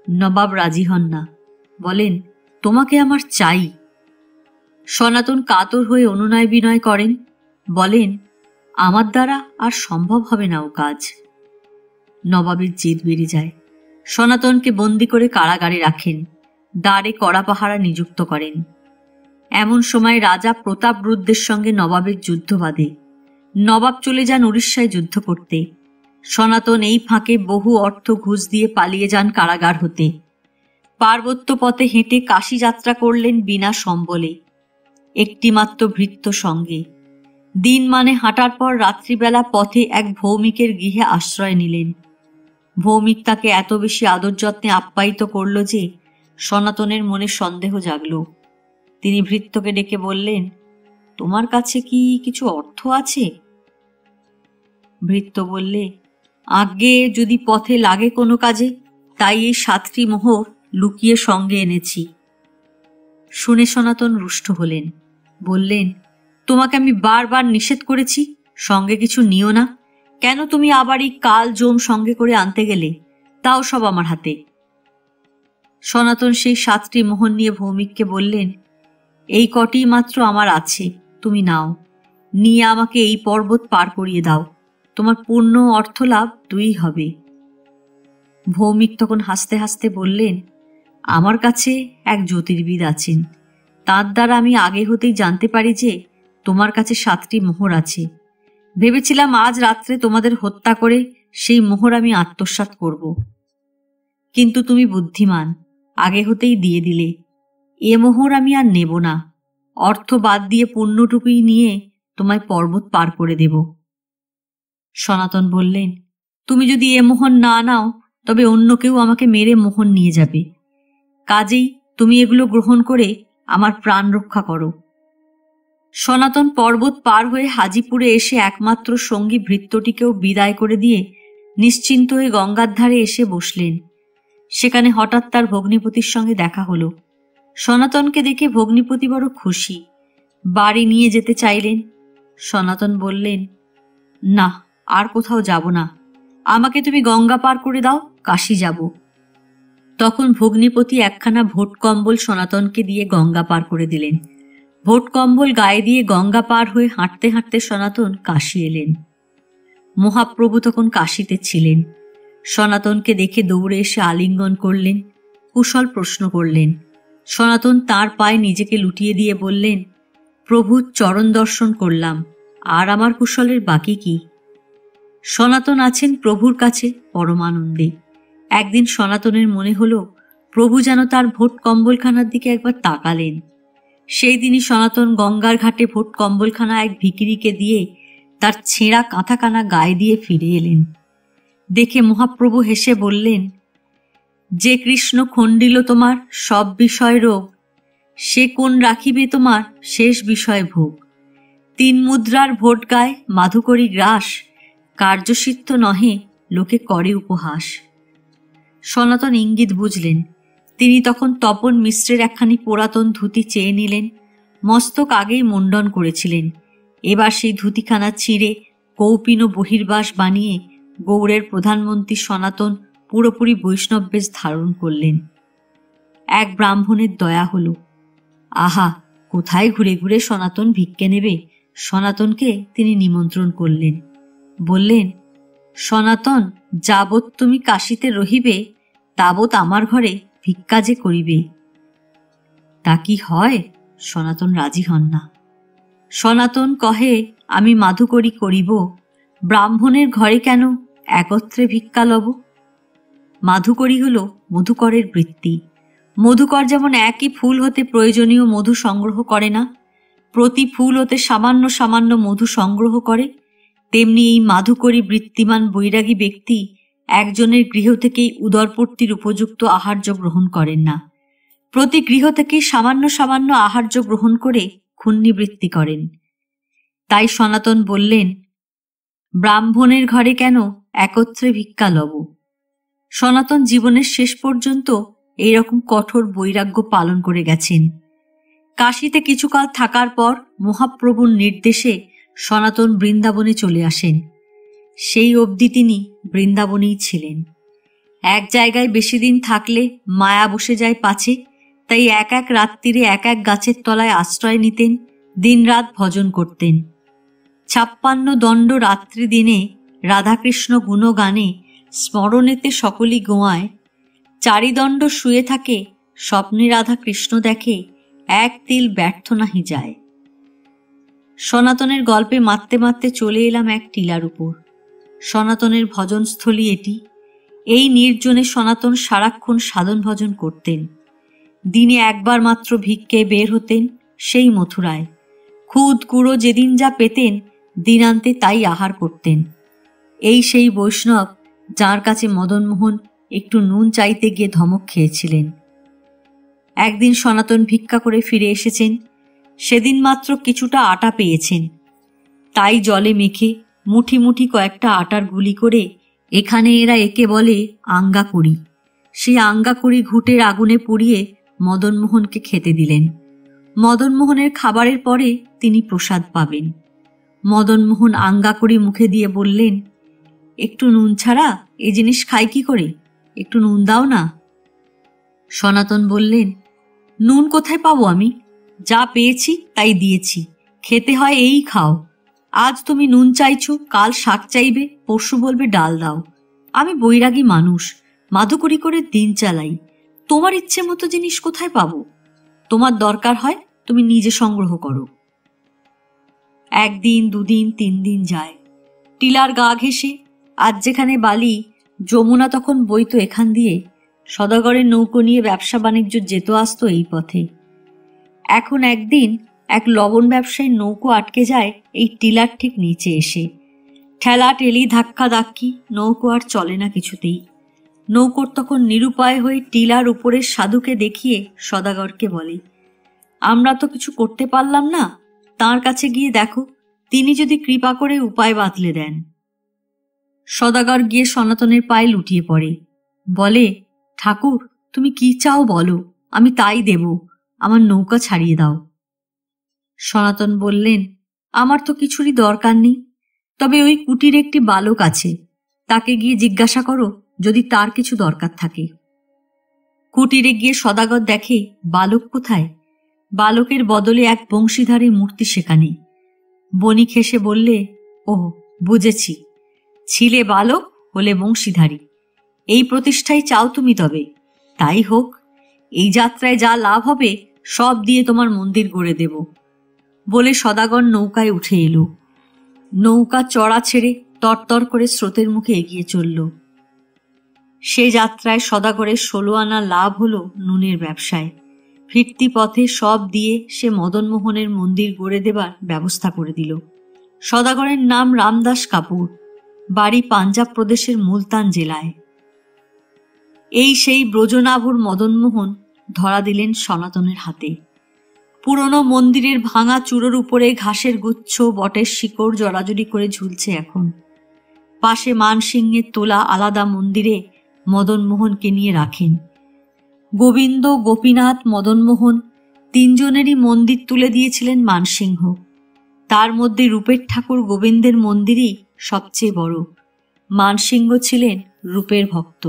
Speaker 1: নবাব রাজি হন না, বলেন, তোমাকে আমার চাই। সনাতন কাতর হয়ে অনুনয় বিনয় করেন, বলেন, আমার দ্বারা আর সম্ভব হবে না ও কাজ। নবাবের জেদ বেড়ে যায়। সনাতনকে বন্দি করে কারাগারে রাখেন, দ্বারে কড়া পাহারা নিযুক্ত করেন। এমন সময় রাজা প্রতাপরুদ্রের সঙ্গে নবাবের যুদ্ধ বাধে। নবাব চলে যান উড়িষ্যায় যুদ্ধ করতে। সনাতন এই ফাঁকে বহু অর্থ ঘুষ দিয়ে পালিয়ে যান কারাগার হতে। পার্বত্য পথে হেঁটে কাশী যাত্রা করলেন বিনা সম্বলে, একটিমাত্র ভৃত্য সঙ্গে। দিন মানে হাঁটার পর রাত্রিবেলা পথে এক ভৌমিকের গৃহে আশ্রয় নিলেন। ভৌমিক তাকে এত বেশি আদর যত্নে আপ্যায়িত করল যে সনাতনের মনে সন্দেহ জাগল। তিনি ভৃত্যকে ডেকে বললেন, তোমার কাছে কি কিছু অর্থ আছে? ভৃত্য বললে, আজ্ঞে, যদি পথে লাগে কোনো কাজে, তাই এই 7টি মোহর লুকিয়ে সঙ্গে এনেছি। শুনে সনাতন রুষ্ট হলেন, বললেন, তোমাকে আমি বারবার নিষেধ করেছি সঙ্গে কিছু নিও না, কেন তুমি আবার এই কাল জম সঙ্গে করে আনতে গেলে, তাও সব আমার হাতে। সনাতন সেই 7টি মোহর নিয়ে ভৌমিককে বললেন, এই কটি মাত্র আমার আছে, তুমি নাও, নিয়ে আমাকে এই পর্বত পার করিয়ে দাও, তোমার পূর্ণ অর্থলাভ 2 হবে। ভৌমিক তখন হাসতে হাসতে বললেন, আমার কাছে এক জ্যোতির্বিদ আছেন, তার দ্বারা আমি আগে হতেই জানতে পারি যে তোমার কাছে 7টি মোহর আছে। ভেবেছিলাম আজ রাত্রে তোমাদের হত্যা করে সেই মোহর আমি আত্মসাৎ করব, কিন্তু তুমি বুদ্ধিমান, আগে হতেই দিয়ে দিলে। এ মোহর আমি আর নেব না, অর্থ বাদ দিয়ে পুণ্যটুকুই নিয়ে তোমায় পর্বত পার করে দেব। সনাতন বললেন, তুমি যদি এ মোহর না নাও তবে অন্য কেউ আমাকে মেরে মোহর নিয়ে যাবে, কাজেই তুমি এগুলো গ্রহণ করে আমার প্রাণ রক্ষা করো। সনাতন পর্বত পার হয়ে হাজিপুরে এসে একমাত্র সঙ্গী ভৃত্যটিকেও বিদায় করে দিয়ে নিশ্চিন্ত হয়ে গঙ্গার ধারে এসে বসলেন। সেখানে হঠাৎ তার ভগ্নিপতির সঙ্গে দেখা হলো। সনাতনকে দেখে ভগ্নিপতি বড় খুশি, বাড়ি নিয়ে যেতে চাইলেন। সনাতন বললেন, না, আর কোথাও যাব না, আমাকে তুমি গঙ্গা পার করে দাও, কাশী যাব। তখন ভগ্নিপতি একখানা ভোট কম্বল সনাতনকে দিয়ে গঙ্গা পার করে দিলেন। ভোট কম্বল গায়ে দিয়ে গঙ্গা পার হয়ে হাঁটতে হাঁটতে সনাতন কাশী এলেন। মহাপ্রভু তখন কাশীতে ছিলেন। সনাতনকে দেখে দৌড়ে এসে আলিঙ্গন করলেন, কুশল প্রশ্ন করলেন। সনাতন তার পায়ে নিজেকে লুটিয়ে দিয়ে বললেন, প্রভুর চরণ দর্শন করলাম, আর আমার কুশলের বাকি কি? সনাতন আছেন প্রভুর কাছে পরমানন্দে। একদিন সনাতনের মনে হলো প্রভু যেন তার ভোট কম্বলখানার দিকে একবার তাকালেন। সেই দিনই সনাতন গঙ্গার ঘাটে ভোট কম্বলখানা এক ভিখিরিকে দিয়ে তার ছেঁড়া কাঁথাকানা গায়ে দিয়ে ফিরে এলেন। দেখে মহাপ্রভু হেসে বললেন, যে কৃষ্ণ খণ্ডিল তোমার সব বিষয় রোগ, সে কোন রাখিবে তোমার শেষ বিষয় ভোগ। 3 মুদ্রার ভোট গায় মাধুকরী গ্রাস, কার্যসিদ্ধ নহে লোকে করে উপহাস। সনাতন ইঙ্গিত বুঝলেন। তিনি তখন তপন মিশ্রের একখানি পুরাতন ধুতি চেয়ে নিলেন। মস্তক আগেই মুন্ডন করেছিলেন। এবার সেই ধুতিখানা ছিঁড়ে কৌপিন বহির্বাস বানিয়ে গৌড়ের প্রধানমন্ত্রী সনাতন পুরোপুরি বৈষ্ণব বেশ ধারণ করলেন। এক ব্রাহ্মণের দয়া হল। আহা, কোথায় ঘুরে ঘুরে সনাতন ভিক্ষে নেবে? সনাতনকে তিনি নিমন্ত্রণ করলেন। বললেন, সনাতন, যাবৎ তুমি কাশীতে রহিবে তাবৎ আমার ঘরে ভিক্ষা যে করিবে। তা কি হয়? সনাতন রাজি হন না। সনাতন কহে, আমি মাধুকরী করিব, ব্রাহ্মণের ঘরে কেন একত্রে ভিক্ষা লব? মাধুকরী হল মধুকরের বৃত্তি। মধুকর যেমন একই ফুল হতে প্রয়োজনীয় মধু সংগ্রহ করে না, প্রতি ফুল হতে সামান্য সামান্য মধু সংগ্রহ করে, তেমনি এই মাধুকরী বৃত্তিমান বৈরাগী ব্যক্তি একজনের গৃহ থেকেই উদরপূর্তির উপযুক্ত আহার্য গ্রহণ করেন না, প্রতি গৃহ থেকেই সামান্য সামান্য আহার্য গ্রহণ করে ক্ষুণ্ণিবৃত্তি করেন। তাই সনাতন বললেন, ব্রাহ্মণের ঘরে কেন একত্রে ভিক্ষা লব। সনাতন জীবনের শেষ পর্যন্ত এইরকম কঠোর বৈরাগ্য পালন করে গেছেন। কাশীতে কিছুকাল থাকার পর মহাপ্রভুর নির্দেশে সনাতন বৃন্দাবনে চলে আসেন। সেই অবধি তিনি বৃন্দাবনেই ছিলেন। এক জায়গায় বেশি দিন থাকলে মায়া বসে যায় পাছে, তাই এক এক রাত্রিরে এক এক গাছের তলায় আশ্রয় নিতেন, দিনরাত ভজন করতেন। 56 দণ্ড রাত্রি দিনে রাধাকৃষ্ণ গুণগানে স্মরণেতে সকলই গোয়ায়, 4 দণ্ড শুয়ে থাকে স্বপ্নে রাধা কৃষ্ণ দেখে, এক তিল ব্যর্থ নাহি যায়। সনাতনের গল্পে মারতে মারতে চলে এলাম এক টিলার উপর। সনাতনের ভজনস্থলী এটি। এই নির্জনে সনাতন সারাক্ষণ সাধন ভজন করতেন। দিনে একবার মাত্র ভিক্ষে বের হতেন, সেই মথুরায়। খুদ কুড়ো যেদিন যা পেতেন দিনান্তে তাই আহার করতেন। এই সেই বৈষ্ণব যার কাছে মদনমোহন একটু নুন চাইতে গিয়ে ধমক খেয়েছিলেন। একদিন সনাতন ভিক্ষা করে ফিরে এসেছেন। সেদিন মাত্র কিছুটা আটা পেয়েছেন। তাই জলে মেখে মুঠি মুঠি কয়েকটা আটার গুলি করে এখানে এরা একে বলে আঙ্গা করি, সেই আঙ্গা করি ঘুটের আগুনে পুড়িয়ে মদনমোহনকে খেতে দিলেন। মদনমোহনের খাবারের পরে তিনি প্রসাদ পাবেন। মদনমোহন আঙ্গা করি মুখে দিয়ে বললেন, একটু নুন ছাড়া এ জিনিস খাই কি করে? একটু নুন দাও না। সনাতন বললেন, নুন কোথায় পাবো আমি? যা পেয়েছি তাই দিয়েছি, খেতে হয় এই খাও। আজ তুমি নুন চাইছো, কাল শাক চাইবে, পরশু বলবে ডাল দাও। আমি বৈরাগী মানুষ, মাধুকরী করে দিন চালাই। তোমার ইচ্ছে মতো জিনিস কোথায় পাবো? তোমার দরকার হয় তুমি নিজে সংগ্রহ করো। 1 দিন 2 দিন 3 দিন যায়। টিলার গা ঘেঁষে আজ যেখানে বালি, যমুনা তখন বইতো এখান দিয়ে। সদাগরের নৌকো নিয়ে ব্যবসা বাণিজ্য যেত আসতো এই পথে। এখন একদিন এক লবণ ব্যবসায়ীর নৌকো আটকে যায় এই টিলার ঠিক নিচে এসে। ঠেলা ঠেলি ধাক্কা ধাক্কি নৌকো আর চলে না কিছুতেই। নৌকোর তখন নিরুপায় হয়ে টিলার উপরের সাধুকে দেখিয়ে সদাগরকে বলে, আমরা তো কিছু করতে পারলাম না, তাঁর কাছে গিয়ে দেখো, তিনি যদি কৃপা করে উপায় বাতলে দেন। সদাগর গিয়ে সনাতনের পায়ে লুটিয়ে পড়ে, বলে, ঠাকুর তুমি কি চাও বলো, আমি তাই দেব, আমার নৌকা ছাড়িয়ে দাও। সনাতন বললেন, আমার তো কিছুরই দরকার নেই, তবে ওই কুটির একটি বালক আছে, তাকে গিয়ে জিজ্ঞাসা করো যদি তার কিছু দরকার থাকে। কুটিরে গিয়ে সদাগর দেখে বালক কোথায়। বালকের বদলে এক বংশীধারী মূর্তি সেখানে। বণিক হেসে বললে, ও বুঝেছি, ছিলে বালক হলে বংশীধারী, এই প্রতিষ্ঠাই চাও তুমি, তবে তাই হোক। এই যাত্রায় যা লাভ হবে সব দিয়ে তোমার মন্দির গড়ে দেব। বলে সদাগর নৌকায় উঠে এলো। নৌকা চড়া ছেড়ে তরতর করে স্রোতের মুখে এগিয়ে চলল। সে যাত্রায় সদাগরের 16 আনা লাভ হলো নুনের ব্যবসায়। ফিরতি পথে সব দিয়ে সে মদনমোহনের মন্দির গড়ে দেবার ব্যবস্থা করে দিল। সদাগরের নাম রামদাস কাপুর, বাড়ি পাঞ্জাব প্রদেশের মুলতান জেলায়। এই সেই ব্রজনাভর মদনমোহন ধরা দিলেন সনাতনের হাতে। পুরনো মন্দিরের ভাঙা চূড়োর উপরে ঘাসের গুচ্ছ, বটের শিকড় জড়াজড়ি করে ঝুলছে এখন। পাশে মানসিংহের তোলা আলাদা মন্দিরে মদনমোহনকে নিয়ে রাখেন। গোবিন্দ, গোপীনাথ, মদনমোহন তিনজনেরই মন্দির তুলে দিয়েছিলেন মানসিংহ। তার মধ্যে রূপের ঠাকুর গোবিন্দের মন্দিরই সবচেয়ে বড়। মানসিংহ ছিলেন রূপের ভক্ত।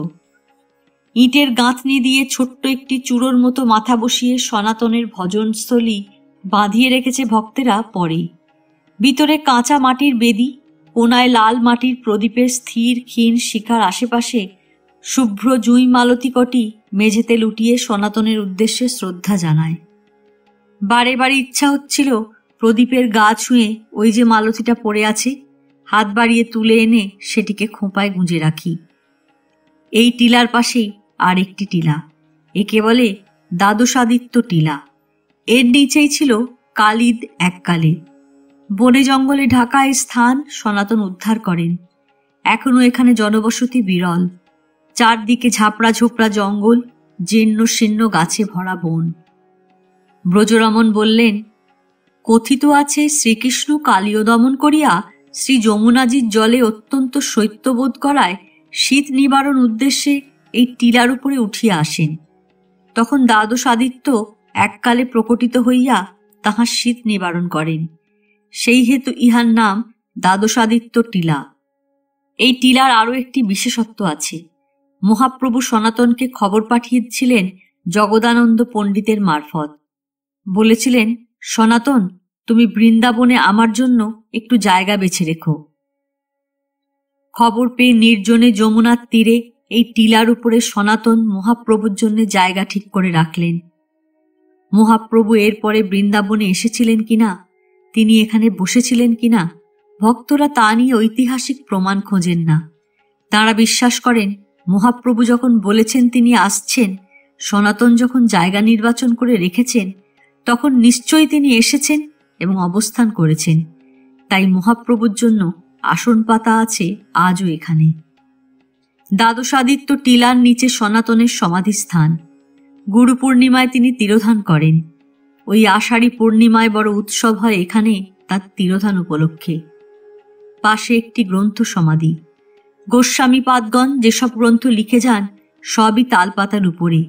Speaker 1: ইটের গাঁথনি দিয়ে ছোট্ট একটি চূড়োর মতো মাথা বসিয়ে সনাতনের ভজনস্থলী বাঁধিয়ে রেখেছে ভক্তেরা পরে। ভিতরে কাঁচা মাটির বেদি, কোনায় লাল মাটির প্রদীপের স্থির ক্ষীণ শিখার আশেপাশে শুভ্র জুঁই মালতী কটি মেঝেতে লুটিয়ে সনাতনের উদ্দেশ্যে শ্রদ্ধা জানায়। বারে বারে ইচ্ছা হচ্ছিল প্রদীপের গা ছুঁয়ে ওই যে মালতীটা পড়ে আছে, হাত বাড়িয়ে তুলে এনে সেটিকে খোঁপায় গুঁজে রাখি। এই টিলার পাশেই আর একটি টিলা, একে বলে দ্বাদশাদিত্য টিলা। এর নিচেই ছিল কালিদ এককালে। বনে জঙ্গলে ঢাকা এই স্থান সনাতন উদ্ধার করেন। এখনো এখানে জনবসতি বিরল। চারদিকে ঝাপড়া ঝোপড়া জঙ্গল, জীর্ণ শীর্ণ গাছে ভরা বন। ব্রজরমণ বললেন, কথিত আছে শ্রীকৃষ্ণ কালীয় দমন করিয়া শ্রী যমুনাজির জলে অত্যন্ত শৈত্যবোধ করায় শীত নিবারণ উদ্দেশ্যে এই টিলার উপরে উঠিয়া আসেন। তখন দ্বাদশ আদিত্য এককালে প্রকটিত হইয়া তাহার শীত নিবারণ করেন। সেই হেতু ইহার নাম দ্বাদশাদিত্য টিলা। এই টিলার আরও একটি বিশেষত্ব আছে। মহাপ্রভু সনাতনকে খবর পাঠিয়েছিলেন জগদানন্দ পণ্ডিতের মারফত। বলেছিলেন, সনাতন, তুমি বৃন্দাবনে আমার জন্য একটু জায়গা বেছে রেখো। খবর পেয়ে নির্জনে যমুনার তীরে এই টিলার উপরে সনাতন মহাপ্রভুর জন্য জায়গা ঠিক করে রাখলেন। মহাপ্রভু এরপরে বৃন্দাবনে এসেছিলেন কিনা, তিনি এখানে বসেছিলেন কিনা, ভক্তরা তা নিয়ে ঐতিহাসিক প্রমাণ খোঁজেন না। তাঁরা বিশ্বাস করেন মহাপ্রভু যখন বলেছেন তিনি আসছেন, সনাতন যখন জায়গা নির্বাচন করে রেখেছেন, তখন নিশ্চয়ই তিনি এসেছেন এবং অবস্থান করেছেন। তাই মহাপ্রভুর জন্য আসন পাতা আছে আজও এখানে। দ্বাদশাদিত্য টিলার নিচে সনাতনের সমাধিস্থান। গুরু পূর্ণিমায় তিনি তিরোধান করেন। ওই আষাঢ়ী পূর্ণিমায় বড় উৎসব হয় এখানে তার তিরোধান উপলক্ষে। পাশে একটি গ্রন্থ সমাধি। গোস্বামীপাদগণ যেসব গ্রন্থ লিখে যান সবই তালপাতার উপরে।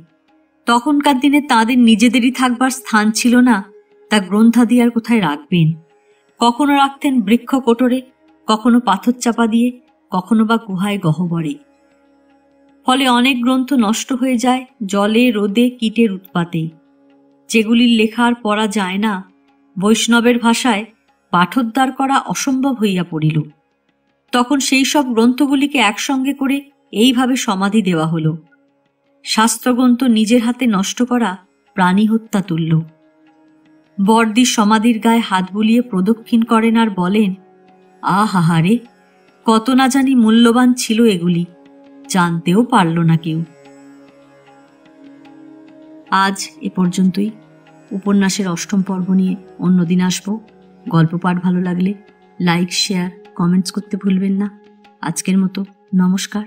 Speaker 1: তখনকার দিনে তাঁদের নিজেদেরই থাকবার স্থান ছিল না, তা গ্রন্থাদি আর কোথায় রাখবেন। কখনো রাখতেন বৃক্ষ কোটরে, কখনো পাথর চাপা দিয়ে, কখনো বা গুহায় গহ্বরে। ফলে অনেক গ্রন্থ নষ্ট হয়ে যায় জলে, রোদে, কীটের উৎপাতে। যেগুলির লেখা আর পড়া যায় না, বৈষ্ণবের ভাষায় পাঠোদ্ধার করা অসম্ভব হইয়া পড়িল। তখন সেই সব গ্রন্থগুলিকে একসঙ্গে করে এইভাবে সমাধি দেওয়া হল। শাস্ত্রগ্রন্থ নিজের হাতে নষ্ট করা প্রাণী হত্যা তুল্য। বর্দি সমাধির গায়ে হাত বুলিয়ে প্রদক্ষিণ করেন আর বলেন, আহাহারে, কত না জানি মূল্যবান ছিল এগুলি, জানতেও পারল না কেউ। আজ এ পর্যন্তই। উপন্যাসের 8ম পর্ব নিয়ে অন্যদিন আসব। গল্প পাঠ ভালো লাগলে লাইক, শেয়ার, কমেন্টস করতে ভুলবেন না। আজকের মতো নমস্কার।